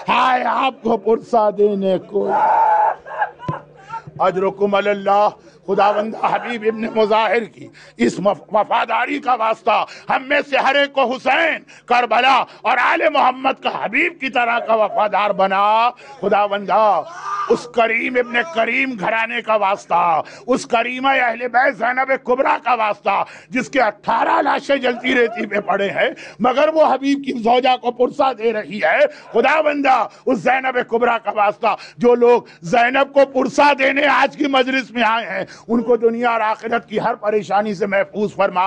ہائے آپ کو پرسہ دینے کو۔ اجرکم اللہ، خداوند حبیب ابن مظاہر کی اس وفاداری کا واسطہ ہم میں سے ہر ایک کو حسین، کربلا اور آل محمد کا حبیب کی طرح کا وفادار بنا۔ خداوندہ اس کریم ابن کریم گھرانے کا واسطہ، اس کریمہ اہل بیت زینب کبریٰ کا واسطہ جس کے 18 لاشیں جلتی ریتی پہ پڑے ہیں مگر وہ حبیب کی زوجہ کو پرسہ دے رہی ہے، خداوندہ اس زینب کبریٰ کا واسطہ جو لوگ زینب کو پرسہ دینے آج کی مجلس میں آئے ہیں ان کو دنیا اور آخرت کی ہر پریشانی سے محفوظ فرما،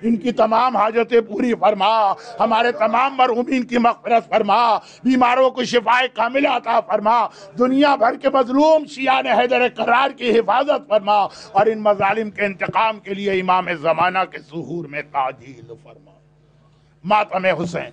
ان کی تمام حاجتیں پوری فرما، ہمارے تمام مرحومین کی مغفرت فرما، بیماروں کو شفائے کاملہ عطا فرما، دنیا بھر کے مظلوم شیعان حیدر کرار کی حفاظت فرما، اور ان مظالم کے انتقام کے لیے امام زمانہ کے ظہور میں تعجیل فرما۔ ماتم حسین۔